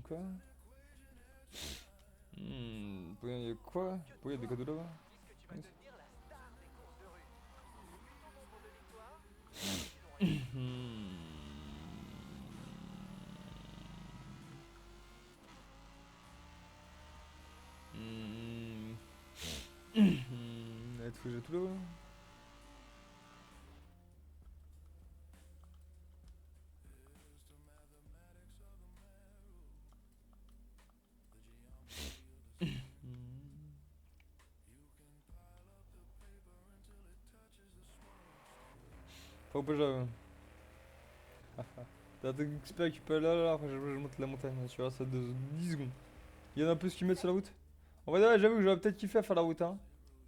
Quoi? Il y a quoi? Pourquoi il y a des cadeaux là-bas? Puisque tu vas devenir la star des courses de rue. Plus ton nombre de victoires, plus ils ont Il faut que j'ai tout là-bas. Faut pas j'avoue. T'as un truc expert qui peut aller là, après je monte la montagne, tu vois, ça de 10 secondes. Il y en a un peu ce qu'ils mettent sur la route. En vrai, ouais, j'avoue que j'aurais peut-être kiffé à faire la route, hein.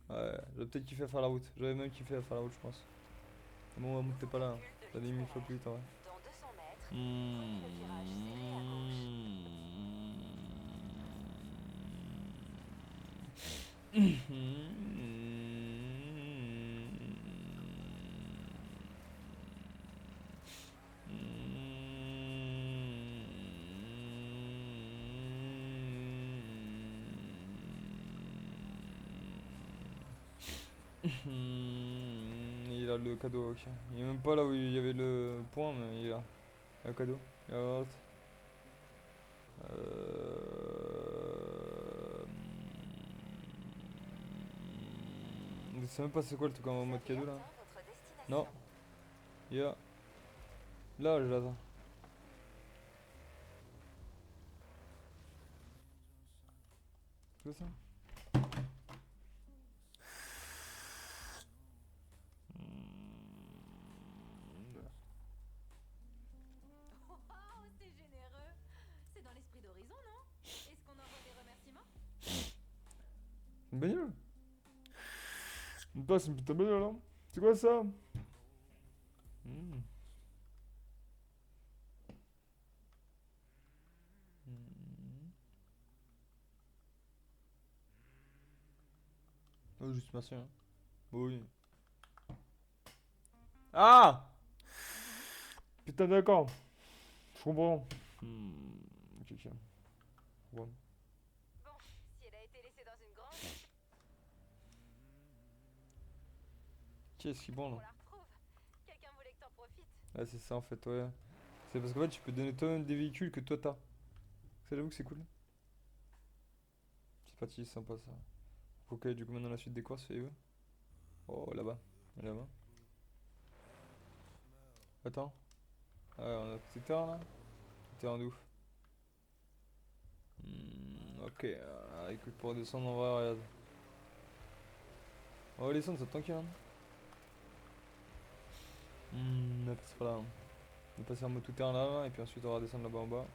Ouais, j'aurais peut-être kiffé à faire la route. J'aurais même kiffé à faire la route, je pense. Bon, on t'es pas là, hein. T'as des 1000 fois plus vite, en vrai. Dans 200 mètres, tournez le virage serré à gauche. Il a le cadeau, ok. Il est même pas là où il y avait le point, mais il est là. Il a le cadeau. Il a la droite. Je sais même pas c'est quoi le truc en mode cadeau là. Votre destination. Non. Il est là. Là, je l'attends. C'est quoi ça? Oh, c'est généreux. C'est dans l'esprit d'Horizon, non? Est-ce qu'on envoie des remerciements? Une bagnole? C'est une putain de bagnole, hein? C'est quoi ça? Oh, juste merci, hein. Oui. Ah! Putain, d'accord. Je comprends. Ok, ok. Ouais. Bon, si elle a été laissée dans une grange, Qu'est-ce qui bon on là? la retrouve. Quelqu'un voulait que t'en profites. Ah, c'est ça en fait, ouais. C'est parce qu'en fait, tu peux donner toi-même des véhicules que toi t'as. Ça, j'avoue que c'est cool. C'est parti, c'est sympa ça. Ok, du coup, maintenant la suite des courses, c'est où? Oh, là-bas. Là-bas. Attends. Ah, on a petit terrain là. Terrain de ouf. Ok, écoute, pour descendre, on va, regarde. On va descendre, c'est tranquille, hein. On va passer par là, hein. On va passer en mode tout terrain là, et puis ensuite on va descendre là-bas en bas.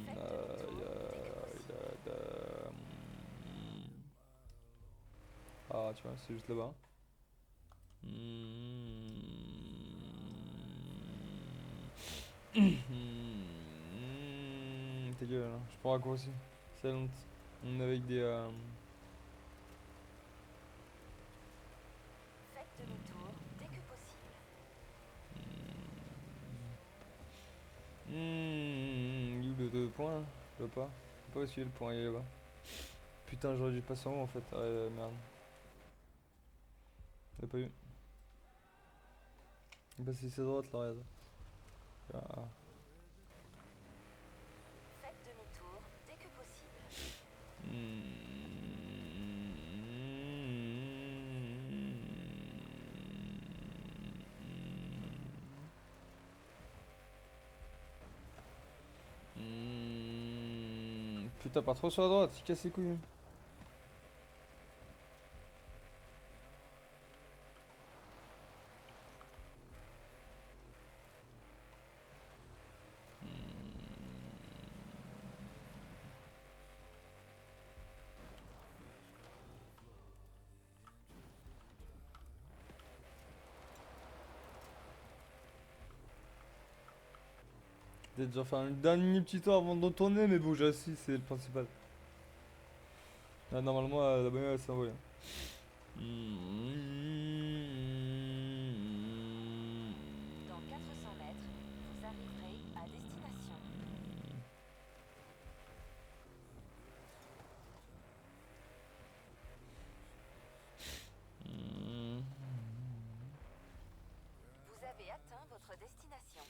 Faites demi-tour dès que possible. Ah, tu vois, c'est juste là-bas. Ta gueule, hein. Je prends raccourci. C'est lent. On est avec des. Faites demi-tour dès que possible. Il est où le point là? Je vois pas. Je sais pas où est-ce le point, il est là-bas. Putain, j'aurais dû passer en haut en fait. Ah, merde. J'ai pas eu. Bah, c'est à droite là, regarde. Ah. Faites demi-tour dès que possible. Putain, pas trop sur la droite, il casse les couilles. J'ai déjà fait un dernier petit tour avant de tourner, mais bon, j'ai assis, c'est le principal. Là, normalement, la bagnole elle s'envole. Dans 400 mètres, vous arriverez à destination. avez atteint votre destination.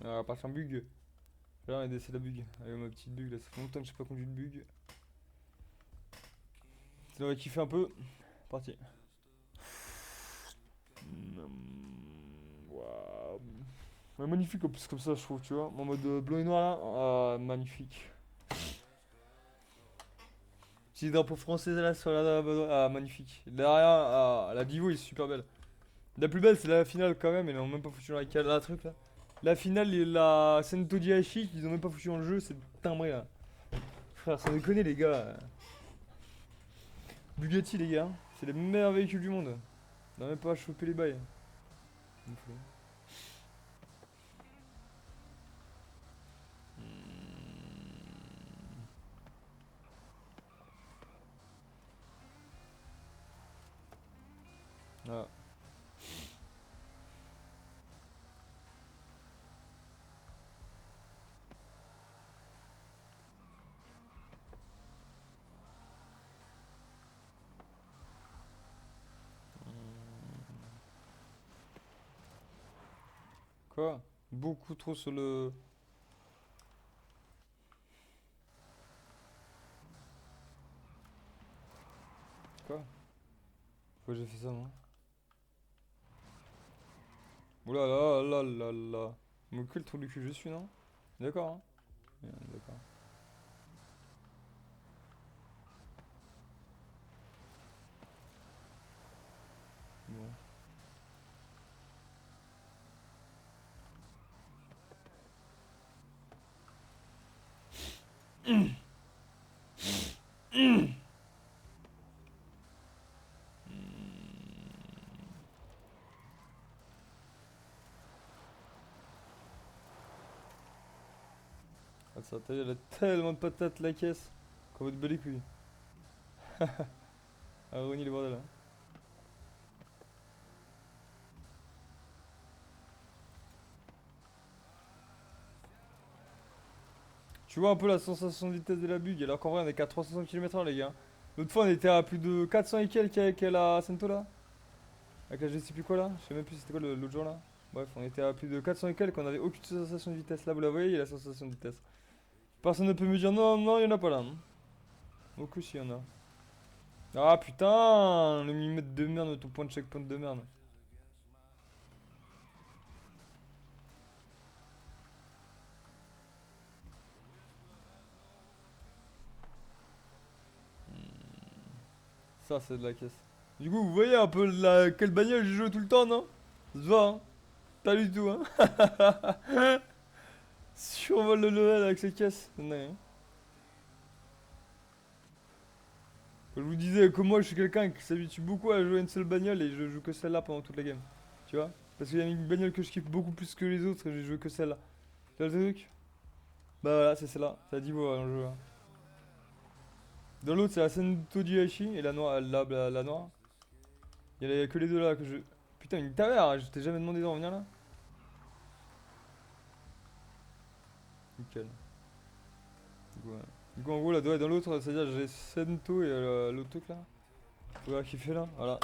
Ah, pas un bug. Là, c'est la bug. Allez, ma petite bug là, ça fait longtemps que j'ai pas conduit de bug. Ça devrait kiffer un peu. Parti. Waouh. Ouais, magnifique en plus, comme ça, je trouve, tu vois. En mode blanc et noir là. Ah, magnifique. Petit drapeau français là sur la. Ah, magnifique. Derrière, ah, la Divo est super belle. La plus belle, c'est la finale quand même. Ils n'ont même pas foutu dans la truc là. La finale et la Sento Diachi, qu'ils ont même pas foutu dans le jeu, c'est timbré là. Frère, ça déconne les gars. Bugatti les gars, c'est les meilleurs véhicules du monde. On n'a même pas à choper les bails. Ah. Quoi? Beaucoup trop sur le... Quoi? Pourquoi j'ai fait ça moi? Oula là là là là. Mais quel trou du cul je suis non? D'accord hein? Ouais, d'accord. Bon. Ah, ça, t'as vu, elle a tellement de patates la caisse qu'on va te battre les couilles. Ah, Ronnie le bordel hein. Tu vois un peu la sensation de vitesse de la bug, alors qu'en vrai on est qu'à 300 km/h les gars. L'autre fois on était à plus de 400 et quelques avec la Cento là. Avec la je sais plus quoi là, je sais même plus c'était quoi l'autre jour là. Bref, on était à plus de 400 et quelques, on avait aucune sensation de vitesse. Là vous la voyez, il y a la sensation de vitesse. Personne ne peut me dire non, non, il y en a pas là. Au coup si, il y en a. Ah putain, le millimètre de merde, ton point de checkpoint de merde. Ça c'est de la caisse. Du coup, vous voyez un peu quelle bagnole j'ai joué tout le temps, non? Ça se voit, hein? Pas du tout, hein? Survole le level avec ces caisses. C'est dingue, hein. Je vous disais que moi je suis quelqu'un qui s'habitue beaucoup à jouer à une seule bagnole et je joue que celle-là pendant toute la game. Tu vois? Parce qu'il y a une bagnole que je kiffe beaucoup plus que les autres et j'ai joué que celle-là. Tu vois le truc? Bah voilà, c'est celle-là. Ça dit dans le jeu. Hein. Dans l'autre, c'est la Sento Diachi et la noire. La noire. Il y a que les deux là que je. Putain, une taverne, je t'ai jamais demandé d'en venir là. Nickel. Du coup, en gros, là, dans l'autre, c'est-à-dire j'ai Sento et l'autre truc là. Voilà, qui fait là, voilà.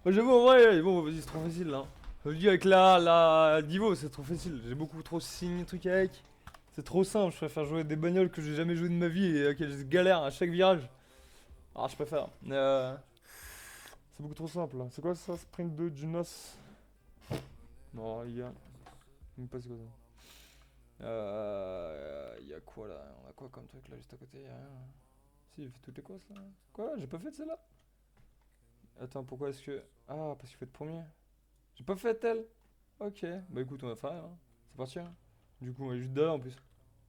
Moi, j'avoue, en vrai, bon, vas-y, c'est trop facile là. Je dis avec la Divo, c'est trop facile. J'ai beaucoup trop signé trucs avec. C'est trop simple, je préfère jouer des bagnoles que j'ai jamais joué de ma vie et auxquelles je galère à chaque virage. Ah, je préfère. C'est beaucoup trop simple. C'est quoi ça, Sprint 2 Junos? Non, les gars. Je sais même pas c'est quoi ça. Y'a quoi là? On a quoi comme truc là juste à côté? Y'a rien. Si, j'ai fait toutes les courses là. Quoi? J'ai pas fait de celle-là? Attends, pourquoi est-ce que. Ah, parce qu'il faut être premier. J'ai pas fait elle. Ok. Bah écoute, on va faire hein. C'est parti. Hein. Du coup, on est juste derrière en plus.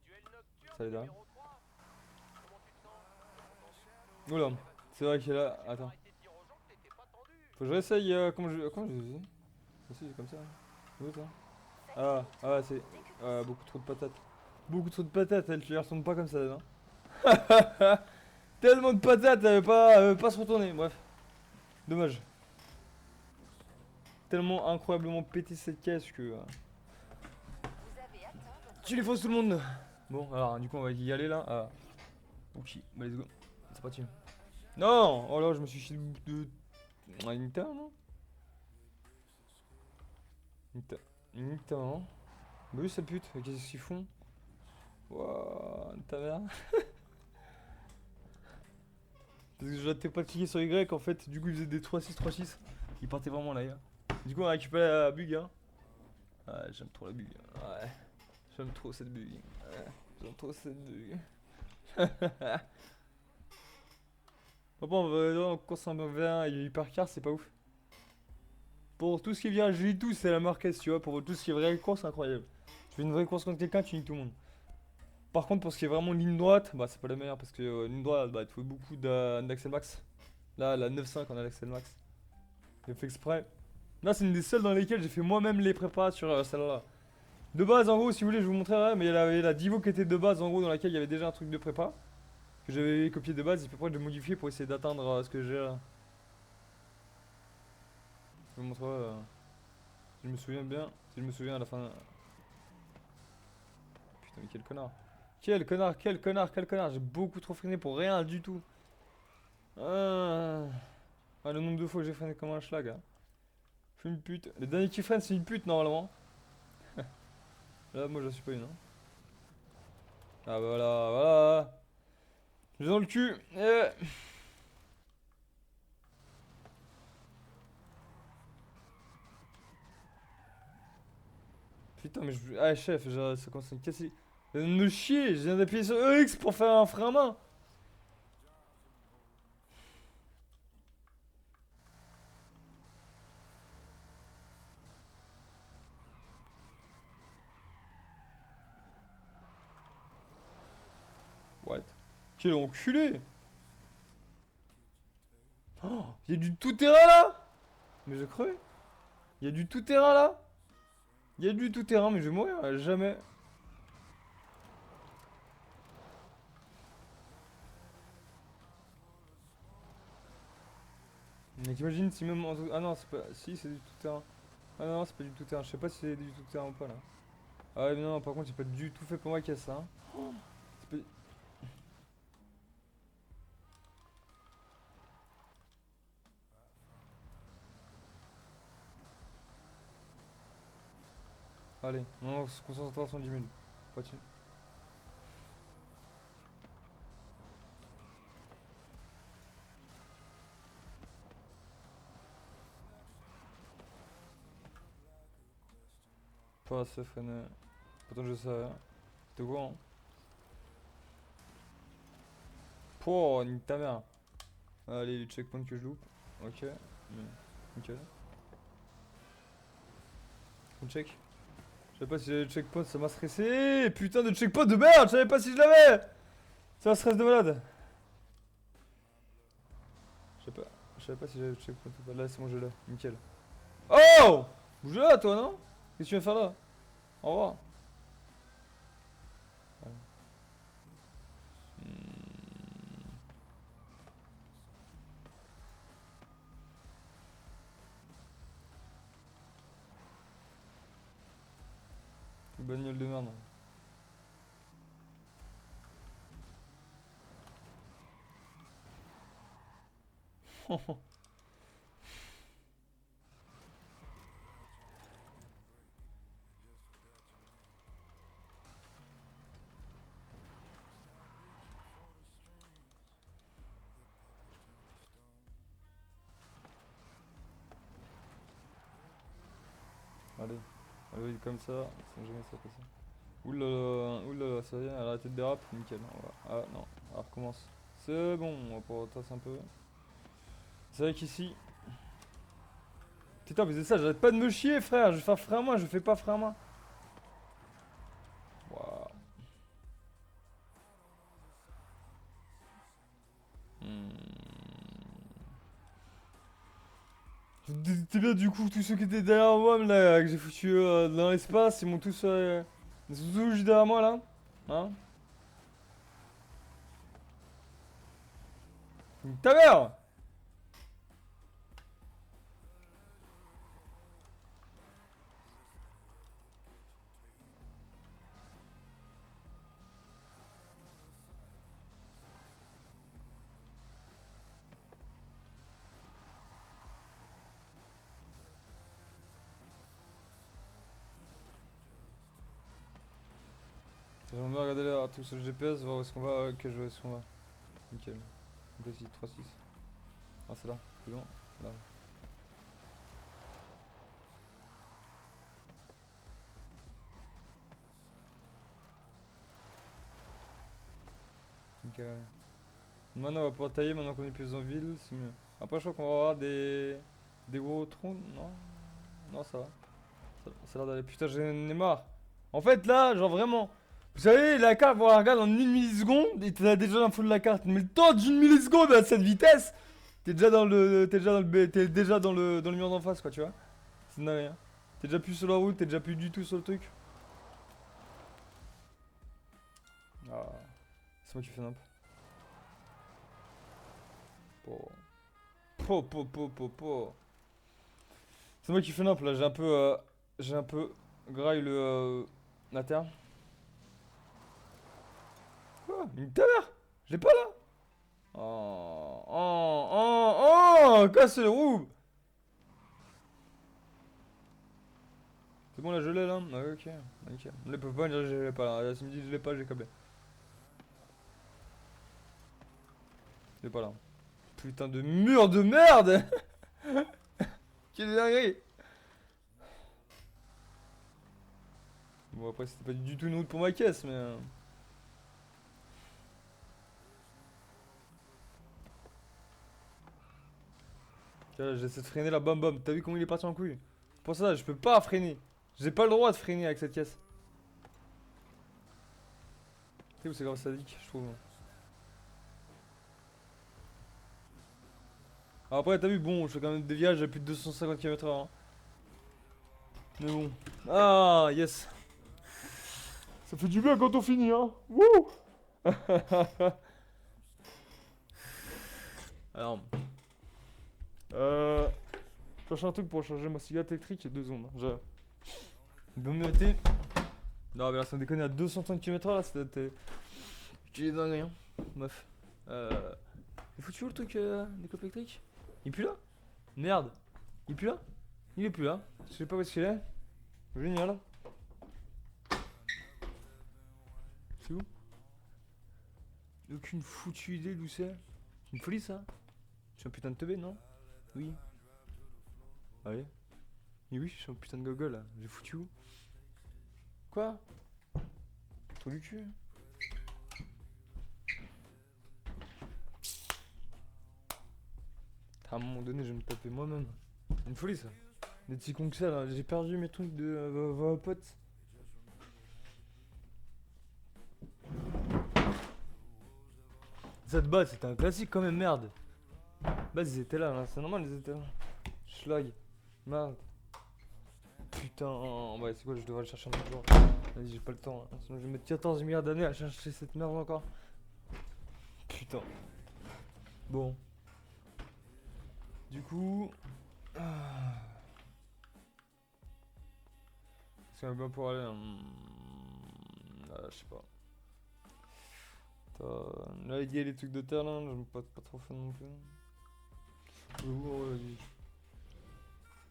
Duel nocturne Ça allait derrière. numéro 3. Comment tu te sens? Oula. C'est vrai qu'il est là. Attends. Arrêtez de dire aux gens que t'étais pas tendu. Faut que je réessaye. Comment je faisais? Aussi, c'est comme ça. C'est où ça? Ah, ah, c'est. Beaucoup trop de patates. Beaucoup trop de patates, elle, tu les retournes pas comme ça, non? Tellement de patates, elle veut pas se retourner, bref. Dommage. Tellement incroyablement pété cette caisse que. Vous avez atteint votre Tu les fausses tout le monde! Bon, alors, du coup, on va y aller là. Ah. Ok, bah let's go. C'est parti. Non! Oh là, je me suis chié de... Ah, Nita, non? Nita. Nita, non? Bah oui, cette pute. Qu'est-ce qu'ils font? Wouah, ta mère. Parce que j'arrêtais pas de cliquer sur Y, en fait. Du coup, ils faisaient des 3-6. Ils partaient vraiment là, hein. Du coup, on a récupéré la bug, hein. Ouais, j'aime trop la bug. Ouais. J'aime trop cette bug. Ouais. J'aime trop cette bug. Bon, en course en V1 et hypercar, c'est pas ouf. Pour tout ce qui est virage et tout, c'est la Marquez, tu vois. Pour tout ce qui est vraie course, c'est incroyable. Tu fais une vraie course contre quelqu'un, tu niques tout le monde. Par contre, pour ce qui est vraiment ligne droite, bah c'est pas la meilleure parce que ligne droite, bah il te faut beaucoup d'axel max. Là, la 9.5, on a l'axel max. J'ai fait exprès. Là, c'est une des seules dans lesquelles j'ai fait moi-même les prépas sur celle-là. De base, en gros, si vous voulez, je vous montrerai, mais il y avait la Divo qui était de base, en gros, dans laquelle il y avait déjà un truc de prépa. Que j'avais copié de base, et puis après, je l'ai modifié pour essayer d'atteindre ce que j'ai là. Je vous montrerai. Si je me souviens bien, si je me souviens à la fin. Putain, mais quel connard. Quel connard, quel connard, quel connard. J'ai beaucoup trop freiné pour rien du tout. Ah, ah, le nombre de fois que j'ai freiné comme un schlag. Hein. Je suis une pute. Le dernier qui freine, c'est une pute normalement. Là, moi, je suis pas une. Hein. Ah, bah voilà, voilà. J'ai dans le cul. Putain, mais je. Ah, chef, ça commence à me casser. Ça vient de me chier. Je viens d'appuyer sur EX pour faire un frein à main. What? Quel enculé! Oh, y'a du tout-terrain là! Mais je creux. Y'a du tout-terrain là! Y'a du tout-terrain, mais je vais mourir, jamais. Mais t'imagines si même Ah non, c'est pas. Si, c'est du tout-terrain. Ah non, c'est pas du tout-terrain. Je sais pas si c'est du tout-terrain ou pas là. Ah ouais, mais non, par contre, c'est pas du tout fait pour moi qu'il y a ça. Hein. C'est pas- Allez, on se concentre sur 10 minutes. Pas dessus. Pas assez freiné. Pourtant, je sais. T'es quoi, hein? Pouah, nique ta mère. Allez, les checkpoints que je loupe. Ok. Nickel. On check. Je savais pas si j'avais le checkpoint, ça m'a stressé. Putain de checkpoint de merde, je savais pas si je l'avais. Ça stress de malade. Je sais pas. Je savais pas si j'avais le checkpoint ou pas. Là, c'est bon, je l'ai. Nickel. Oh! Bouge là, toi, non? Qu'est-ce que tu viens faire là? Au revoir. Ouais. Bagnole de merde. Allez. Allez, comme ça. Sans jamais ça passer. Oulala, oulala, ça y est, elle a arrêté de dérape. Nickel. Ah non, elle recommence. C'est bon, on va pouvoir retracer un peu. C'est vrai qu'ici. Putain, mais c'est ça, j'arrête pas de me chier, frère. Je vais faire frein à main, je fais pas frein à main. Waouh. T'es bien, du coup, tous ceux qui étaient derrière moi, là, que j'ai foutu dans l'espace, ils m'ont tous. Ils sont tous juste derrière moi, là. Hein? Ta mère! J'aimerais bien regarder là, tout sur le GPS, voir où est-ce qu'on va, quel jeu est-ce qu'on va. Nickel. Donc ici, 3-6. Ah, c'est là, plus loin. Là. Nickel. Maintenant, on va pouvoir tailler maintenant qu'on est plus en ville, c'est mieux. Après, je crois qu'on va avoir des gros troncs. Non, non, ça va. Ça a l'air d'aller. Putain, j'en ai marre. En fait, là, genre vraiment. Vous savez, la carte, on la regarde en 1 milliseconde et t'as déjà l'info de la carte. Mais le temps d'une milliseconde à cette vitesse, t'es déjà dans le mur d'en face, quoi, tu vois. C'est dingue, hein. T'es déjà plus sur la route, t'es déjà plus du tout sur le truc. Ah, c'est moi qui fais n'importe. Po. C'est moi qui fais n'importe là, j'ai un peu graille la terre. Quoi? Une terre? Je l'ai pas là. Casse le roue. C'est bon là je l'ai là. Ah, ok, nickel. Là ils peuvent pas me dire que je l'ai pas là. Là s'il me dit je l'ai pas, j'ai câblé. Je l'ai pas là. Putain de mur de merde. Quelle dinguerie. Bon après c'était pas du tout une route pour ma caisse mais... Tiens, là, j'essaie de freiner la bam bam. T'as vu comment il est parti en couille? Pour ça je peux pas freiner. J'ai pas le droit de freiner avec cette caisse. Tu sais où c'est grave sadique je trouve. Après t'as vu bon je fais quand même des virages à plus de 250 km/h. Mais bon. Ah yes. Ça fait du bien quand on finit hein. Wouh. Alors. Je cherche un truc pour changer ma cigarette électrique, il y a 2 secondes. Je vais me mettre. Non, mais là, sans déconner, à 230 km/h, là, c'était. Tu es dingue, hein, meuf. Il foutu où le truc des clopes électriques? Il est plus là? Merde. Il est plus là? Il est plus là. Je sais pas où est-ce qu'il est. Génial. C'est où? Aucune foutue idée d'où c'est. C'est une folie, ça. Je suis un putain de teubé, non? Oui. Allez. Mais oui, je suis un putain de gogol là. J'ai foutu où? Quoi? Trop du cul. À un moment donné, je vais me taper moi-même. Une folie ça. Des petits cons que ça là. J'ai perdu mes trucs de potes. Cette base, c'était un classique quand même, merde. Base, ils étaient là, c'est normal, ils étaient là. Schlag. Merde. Putain, ouais, c'est quoi, je devrais le chercher un autre jour. Vas-y, j'ai pas le temps, hein. Sinon je vais mettre 14 milliards d'années à chercher cette merde encore. Putain. Bon. Du coup. C'est un bien pour aller. Je sais pas. Là, il y a les trucs de terre là, je pas trop fan non plus. Vas-y.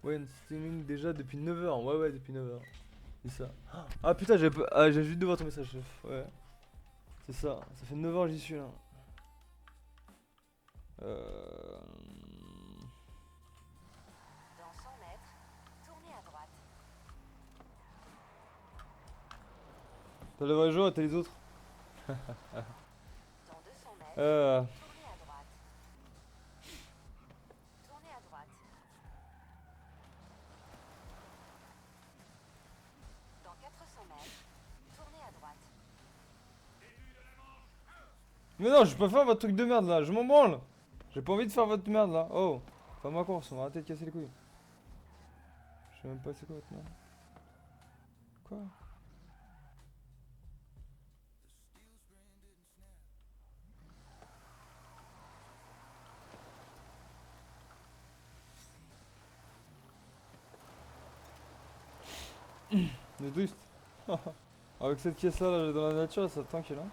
Ouais, une streaming déjà depuis 9h. Ouais, depuis 9h. C'est ça. Ah putain, j'ai juste de voir ton message, chef. Ouais. C'est ça. Ça fait 9h, j'y suis là. Dans 100 mètres, tournez à droite. T'as le vrai jour, t'as les autres. Dans 200 mètres, tournez à droite. Tournez à droite. Dans 400 mètres, tournez à droite. Mais non, je peux pas faire votre truc de merde là, je m'en branle. J'ai pas envie de faire votre merde là. Oh, pas ma course, on va arrêter de casser les couilles. Je sais même pas c'est quoi votre merde. Quoi? Le triste. Avec cette caisse là, dans la nature, ça tranquille hein.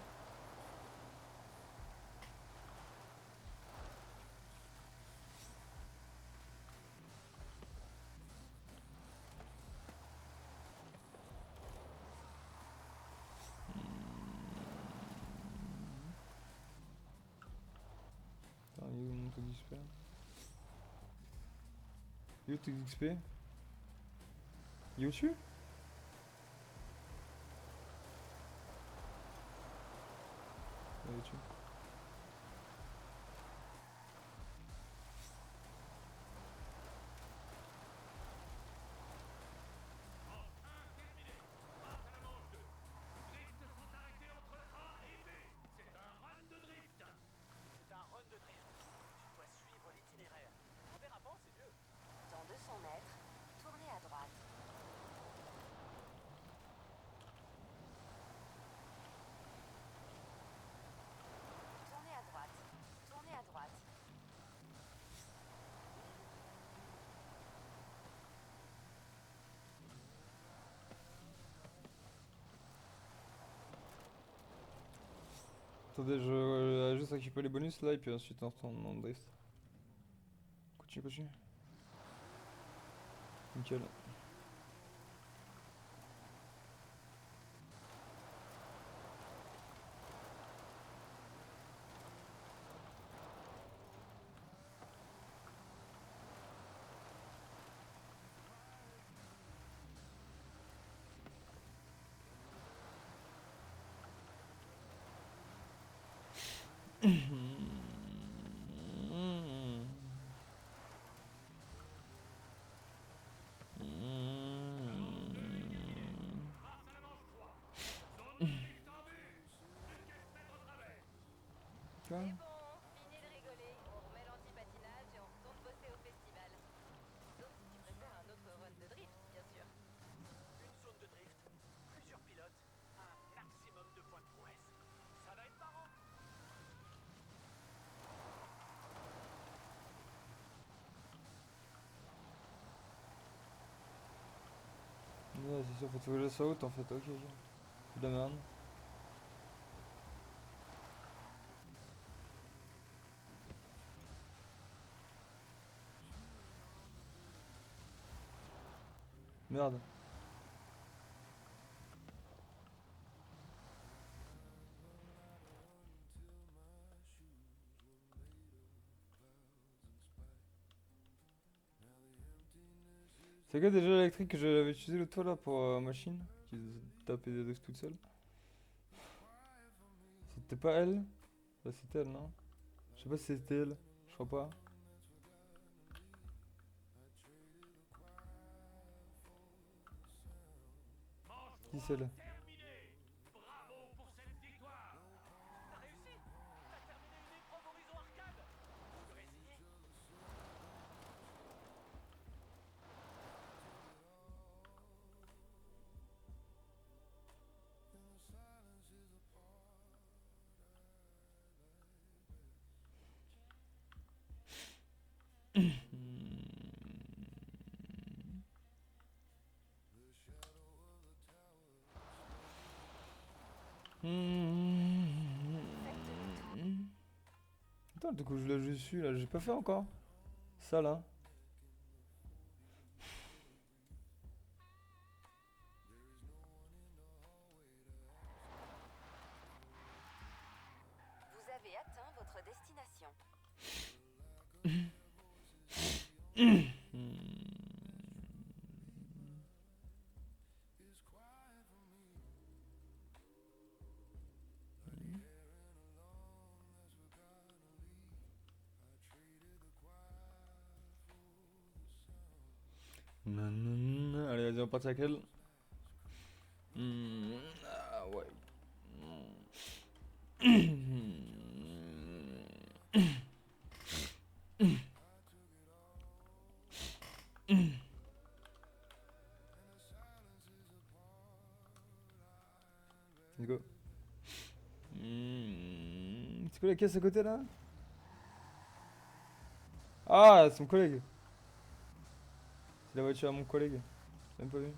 Taux d'XP. Yo, taux d'XP. Il est au-dessus? Il est au-dessus. C'est un run de drift. Tu dois suivre l'itinéraire. Premier avant, c'est mieux. Dans 200 mètres, tournez à droite. Tournez à droite. Tournez à droite. Attendez, je vais juste récupérer les bonus là et puis ensuite on retourne dans le drift. Continue, continue. Nickel. Quoi? C'est bon, fini de rigoler. On remet l'anti-patinage et on retourne bosser au festival. Sauf si tu préfères un autre run de drift, bien sûr. Une zone de drift, plusieurs pilotes, un maximum de points de prouesse. Ça va être marrant. Ouais, c'est sûr, faut trouver la saute en fait, ok, ok. C'est de la merde. Merde. C'est quoi déjà l'électrique que j'avais utilisé l'autre fois là pour machine qui tapait des trucs toute seule? C'était pas elle? Bah c'était elle, non? Je sais pas si c'était elle, je crois pas. Qui c'est elle? Terminé. Bravo pour cette victoire. T'as réussi. T'as terminé une épreuve Horizon Arcade. Tu peux résigner. Attends, du coup je l'ai juste su là, j'ai pas fait encore. Ça là. Vous avez atteint votre destination. Nanana. Allez, vas-y, on part avec elle. Ah ouais. Let's go. C'est quoi la caisse à côté là? Ah, c'est mon collègue. C'est la voiture à mon collègue. J'ai même pas vu.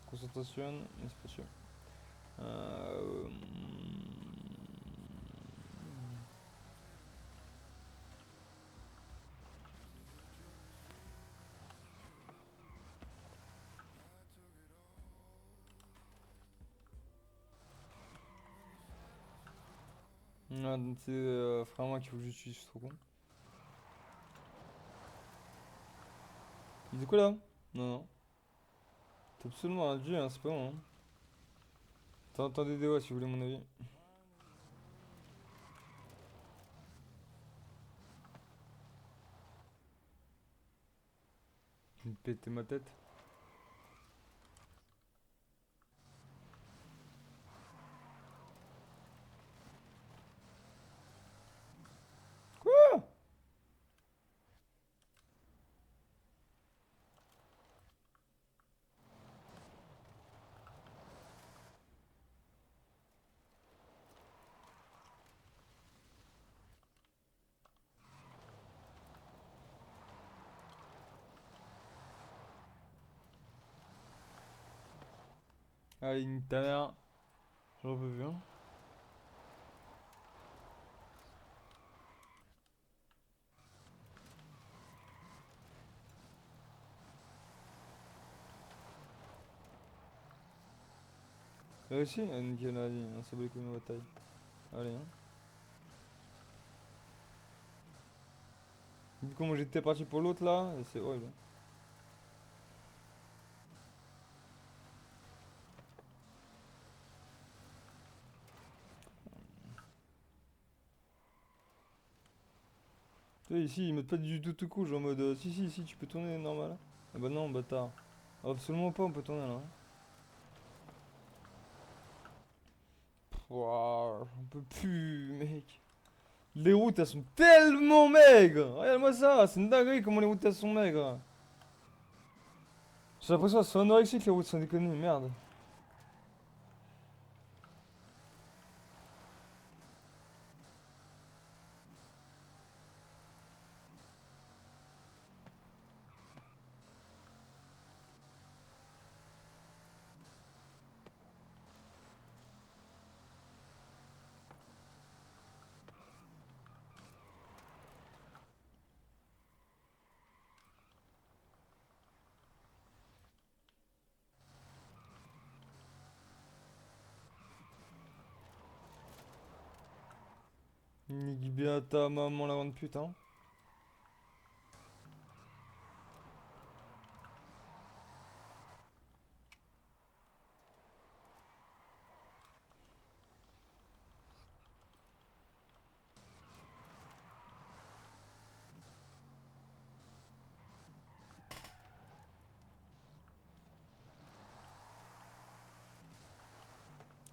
Concentration, mais c'est pas sûr. Euh... C'est frère moi qu'il faut que j'utilise, je suis trop con. Il dit quoi là? Non, non. T'es absolument un dieu, hein, c'est pas bon. Hein. T'entendez des voix si vous voulez mon avis. Je vais me péter ma tête. Allez, nique ta mère. J'en peux plus, hein. Là aussi, nickel, allez, on s'est bloqué ma bataille. Allez, hein. Du coup, moi j'étais parti pour l'autre là, et c'est horrible. Tu vois, ici ils mettent pas du tout couche en mode si, tu peux tourner normal. Ah bah non, bâtard. Absolument pas, on peut tourner là. Hein. Wouah, j'en peux plus, mec. Les routes elles sont tellement maigres! Regarde-moi ça, c'est une dinguerie comment les routes elles sont maigres. J'ai l'impression que c'est anorexique les routes sans déconner, merde. Nique bien ta maman la grande putain.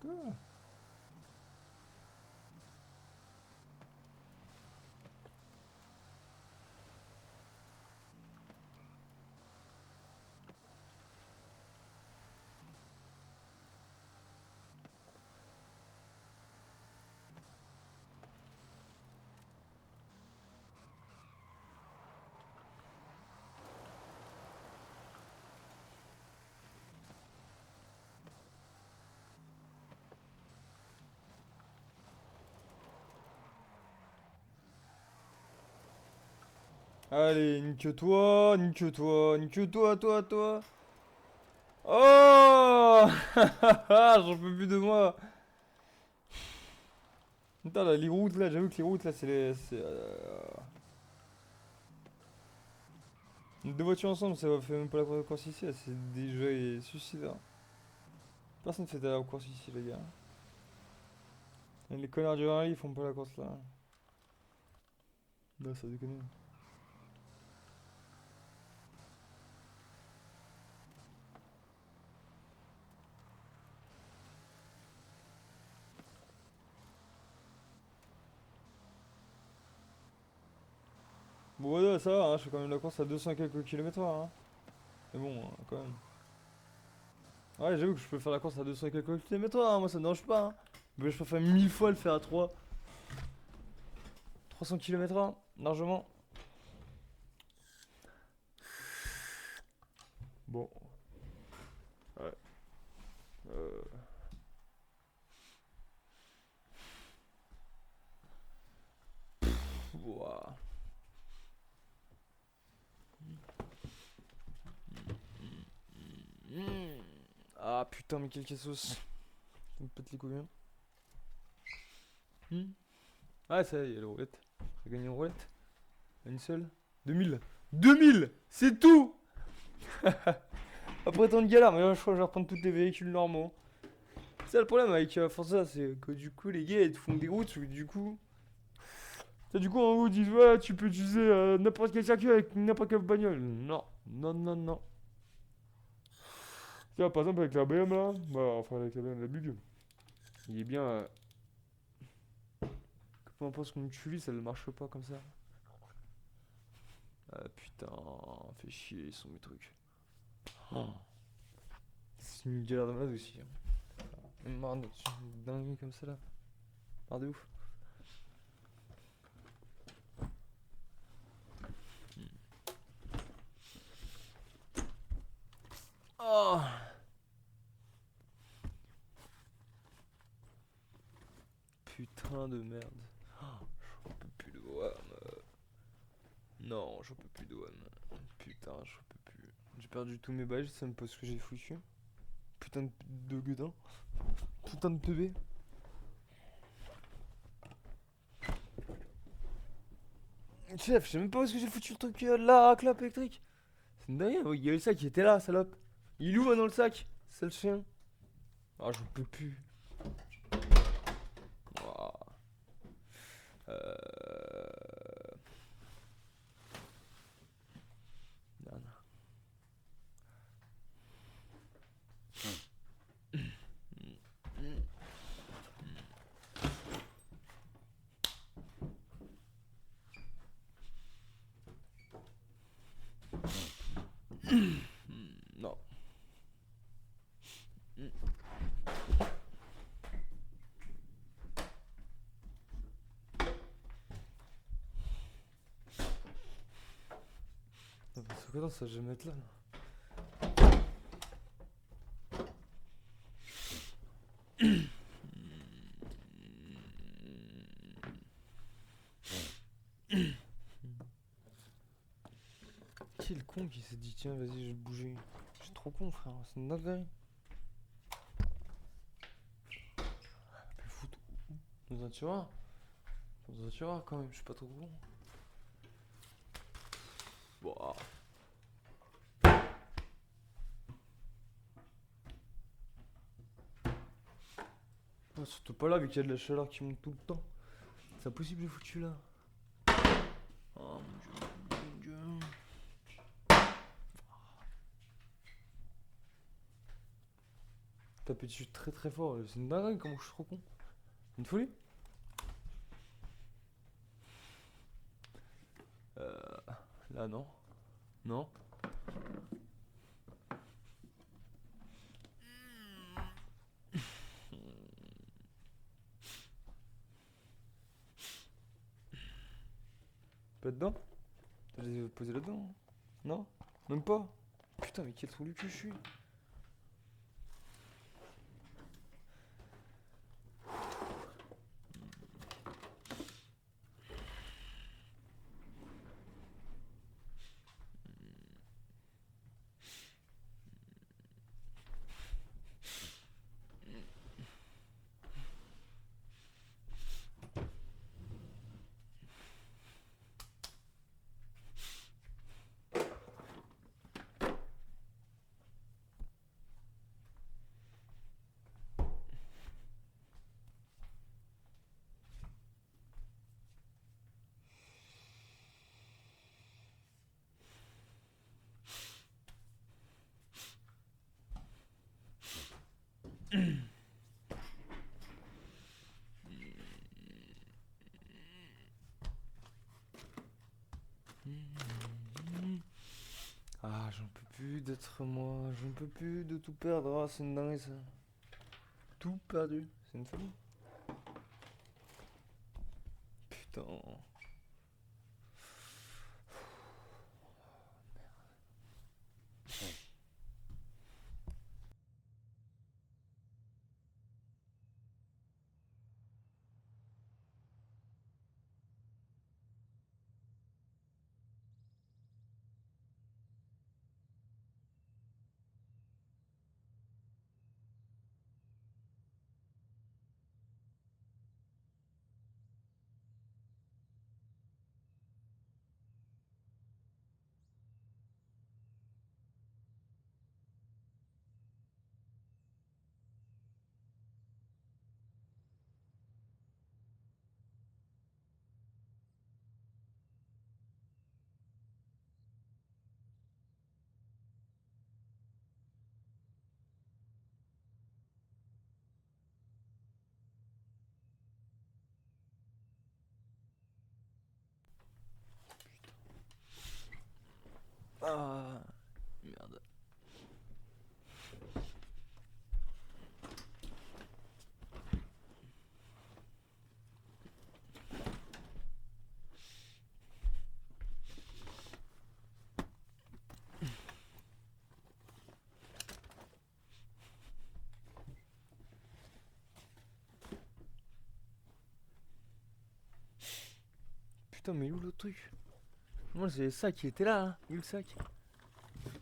Quoi? Allez, nique-toi, nique-toi, nique-toi, toi. Oh! J'en peux plus de moi. Putain, là, les routes là, j'avoue que les routes là, c'est les. Deux voitures ensemble, ça va faire même pas la course ici, là, c'est déjà suicidaire. Personne fait de la course ici, les gars. Et les connards du rallye ils font pas la course là. Non, ça déconne. Bon, ouais, ça va, hein, je fais quand même la course à 200 quelques kilomètres/h. Hein. Mais bon, quand même. Ouais, j'avoue que je peux faire la course à 200 quelques kilomètres/h, hein, moi ça me dérange pas. Hein. Mais je préfère 1000 fois le faire à 300 km/h, largement. Bon. Ouais. Euh... Ouah. Ah putain, mais quelle sauce. Ça me pète les couilles. Hein. Ah, ça y est, il y a la roulette. J'ai gagné une roulette. Une seule. 2000. 2000. C'est tout. Après tant de galère, mais là, je crois que je vais reprendre tous les véhicules normaux. C'est ça le problème avec Forza, c'est que du coup, les gars, ils te font des routes où du coup. Du coup, en gros, ils disent, ouais, tu peux utiliser n'importe quel circuit avec n'importe quelle bagnole. Non, non, non, non. Tu vois, par exemple, avec la BM là, bah, enfin, avec la BM, la Bug, il est bien. Que peu importe ce qu'on utilise, ça ne marche pas comme ça. Ah putain, fait chier, ils sont mes trucs. Oh. C'est une galère de malade aussi. Marre de dingue comme ça là. Marre de ouf. Oh. Putain de merde. Oh, j'en peux plus de WAM. Non, j'en peux plus de WAM. Putain, j'en peux plus. J'ai perdu tous mes badges, ça me pose ce que j'ai foutu. Putain de gueudin. Putain de teubé. Chef, je sais même pas où est-ce que j'ai foutu le truc la clope électrique. C'est une dingue, il y a le sac qui était là, salope. Il est où maintenant le sac? C'est le chien. Ah, j'en peux plus. Ouah. Non, non. Non. C'est quoi ça, je vais mettre là, Qui est le con qui s'est dit tiens vas-y je vais bouger. Je suis trop con frère, c'est une dinguerie. Plus foutre où? Dans un tiroir. Dans un tiroir quand même, je suis pas trop con. Ouah. Ah, surtout pas là vu qu'il y a de la chaleur qui monte tout le temps. C'est impossible de foutu là. Oh mon dieu, mon dieu. Taper dessus très très fort, c'est une dinguerie comment je suis trop con. Une folie. Là non. Non. Pas dedans? T'as les posé là-dedans? Non? Même pas? Putain mais quel trou du cul je suis. Ah, j'en peux plus d'être moi, j'en peux plus de tout perdre, ah, c'est une dingue ça. Tout perdu, c'est une folie. Putain. Putain, mais il est où l'autre truc? Moi, c'est le sac qui était là, hein. Il est où le sac?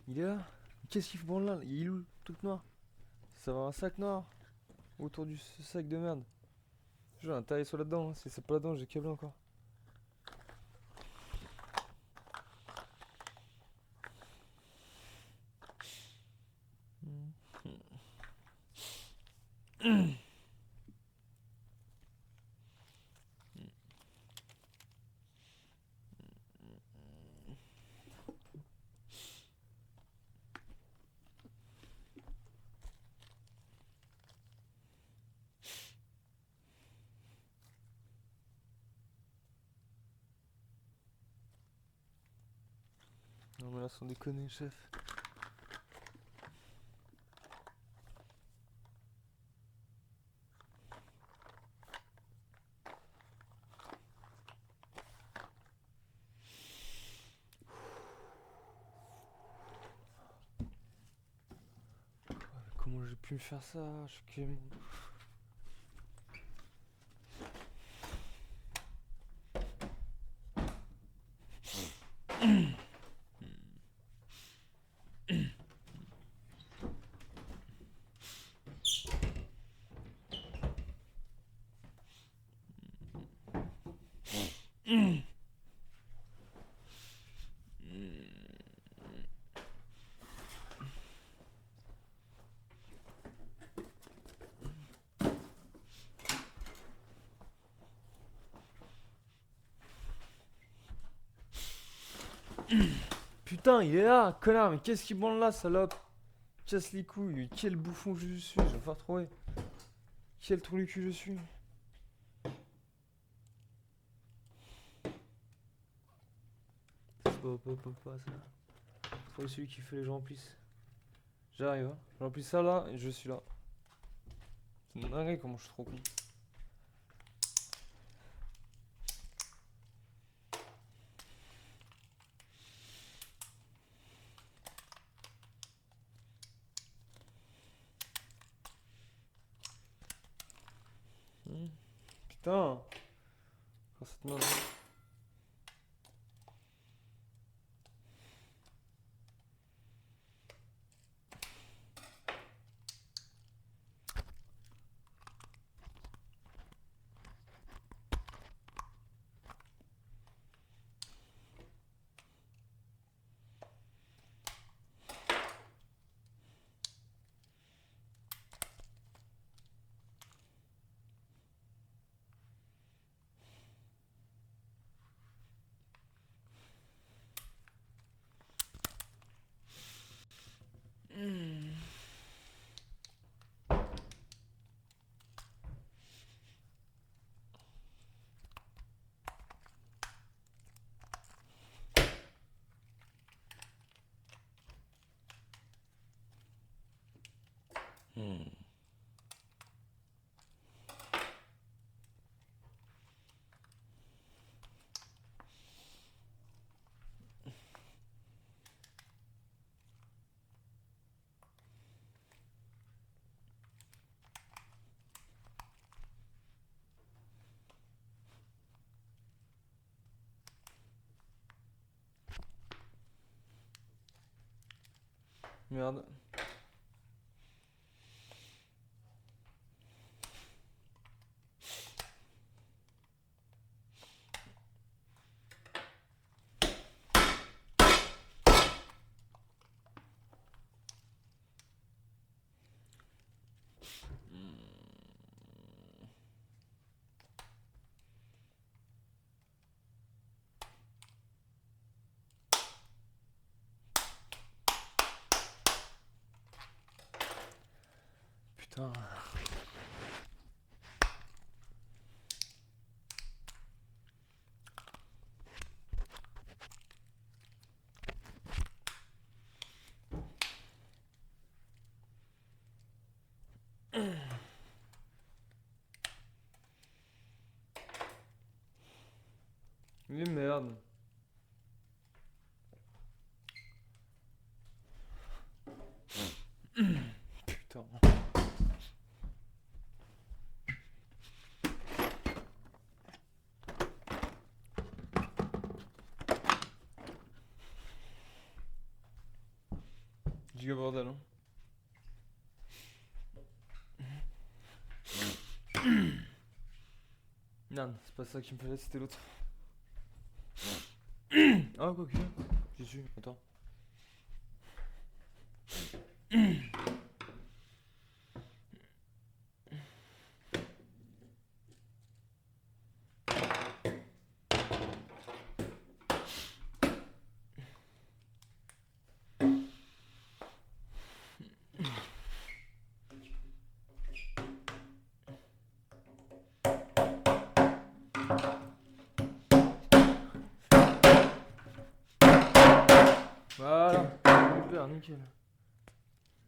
Il est là? Qu'est-ce qu'il faut là? Il est où le truc noir? Ça va un sac noir autour du ce sac de merde. J'ai un taille soit là-dedans, hein. Si c'est pas là-dedans, j'ai câblé encore. Non mais là sans déconner chef. Comment j'ai pu me faire ça? Je suis quel- Putain, il est là, connard, mais qu'est-ce qu'il branle là, salope? Casse les couilles, quel bouffon je suis, je vais faire trouver. Quel trou du cul je suis. C'est pas ça. Trouver celui qui fait les gens remplissent. J'arrive, hein. Je remplis ça là et je suis là. C'est une dinguerie comment je suis trop con. Putain. Quand cette merde. Merde. Putain. Mais merde. Putain. giga bordel. Hein. Non, c'est pas ça qui me fallait, c'était l'autre. Ah, quoi que. J'y suis, attends. Voilà, super, nickel.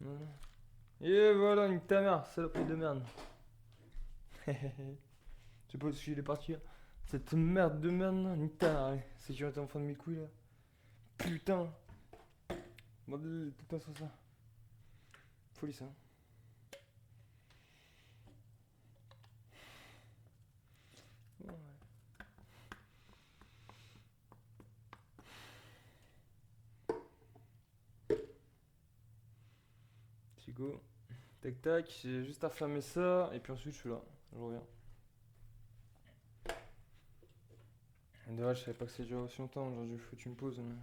Voilà. Et voilà, nique ta mère, saloperie de merde. Je sais pas où il est parti. Là. Cette merde de merde là, nique ta mère. Allez, sécurité en fond de mes couilles là. Putain. Bordel, putain, sur ça. Folie ça. Ouais. Chico. Tac tac, j'ai juste à fermer ça et puis ensuite je suis là. Je reviens. Dommage, je savais pas que ça durait aussi longtemps. J'aurais dû foutre une pause. Mais...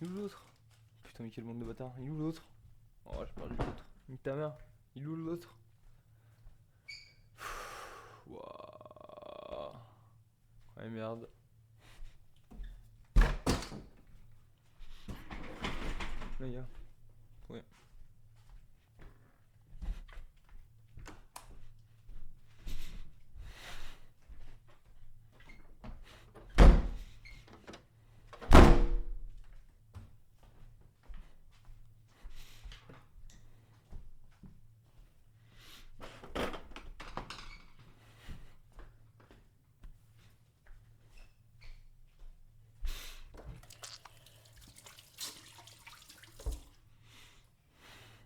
Il est où l'autre? Putain, mais quel monde de bâtard. Il est où l'autre? Oh, j'ai perdu l'autre. Nique ta mère. Il est où l'autre? Waouh. Ouais, merde. Là, il y a. Ouais.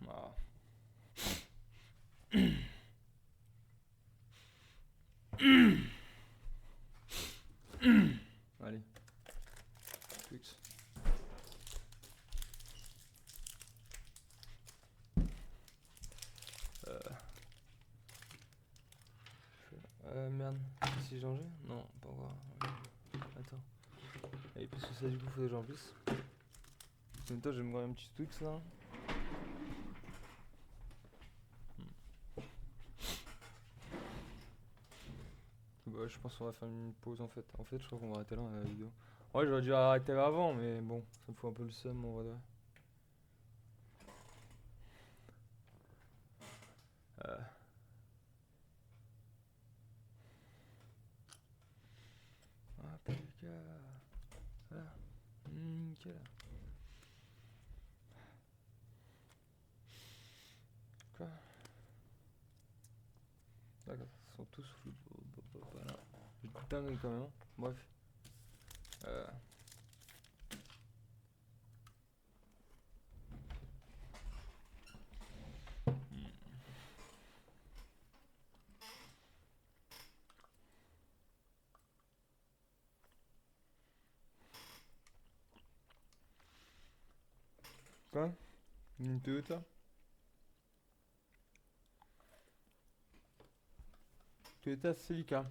Ah. Allez. Twix. Merde. Si j'ai rangé? Non, pas encore. Attends. Et parce que ça, du coup, faut que j'en remplisse. En même temps, je vais me prendre un petit Twix là. Bah, je pense qu'on va faire une pause en fait. En fait, je crois qu'on va arrêter là la vidéo. Ouais, j'aurais dû arrêter là avant, mais bon, ça me fout un peu le seum en vrai. De vrai. Euh. Ah, PK. Voilà. Nickel. Quoi? D'accord, ils sont tous flous. Voilà. Dingue quand même. Hein. Bref. Quoi? Une Toyota? Toyota Celica.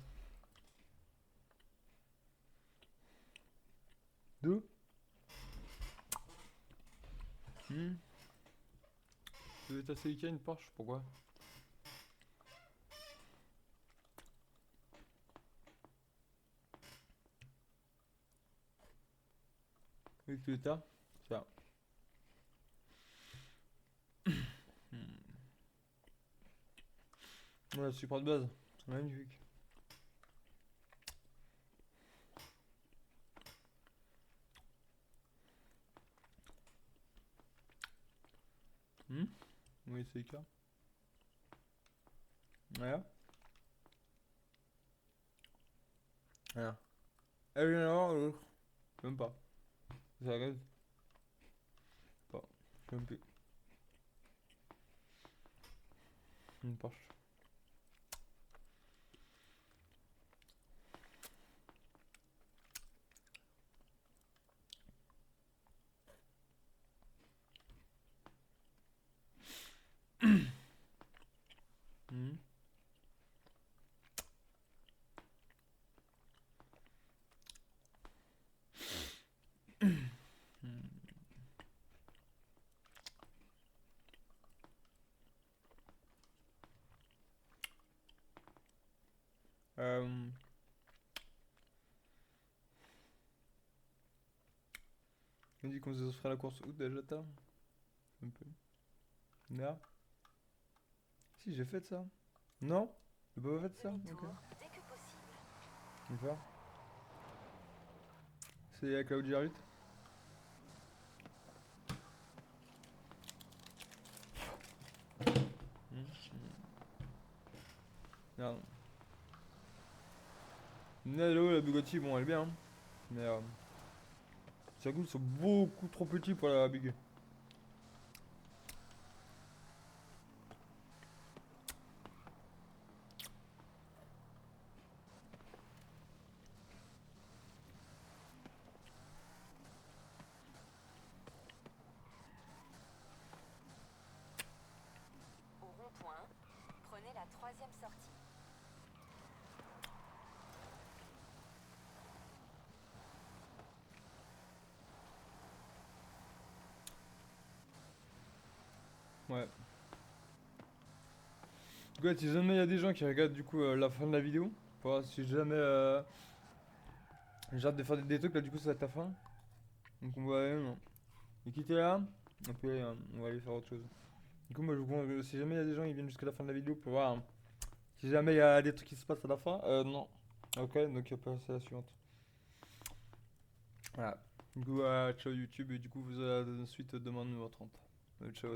D'où? Toyota Celica, une Porsche, pourquoi? Oui, Toyota. Tiens. Ouais, super de base. Magnifique. Oui, c'est le cas. Ouais. Voilà. Elle vient d'avoir l'autre. Même pas. Ça regarde. Pas. Même plus. Une Porsche. Mhm. Euh, on dit qu'on se ferait la course où déjà t'as un peu. Là. Si j'ai fait ça. Non? J'ai pas fait ça? Demi-tour, Ok. dès que possible. On va faire. C'est avec la Audi R8. Non. Là, la Bugatti, bon, elle est bien. Hein. Mais ses roues sont beaucoup trop petits pour la Bug. Au rond-point, prenez la troisième sortie. Ouais. Du coup, si jamais il y a des gens qui regardent du coup la fin de la vidéo, pour voir si jamais j'ai hâte de faire des trucs là, du coup, ça va être la fin. Donc on va quitter là, et puis on va aller faire autre chose. Du coup, moi, si jamais il y a des gens qui viennent jusqu'à la fin de la vidéo pour voir si jamais il y a des trucs qui se passent à la fin, non. Ok, donc on peut passer à la suivante. Voilà. Du coup, ciao YouTube, et du coup, vous allez ensuite demain 9h30. Ciao.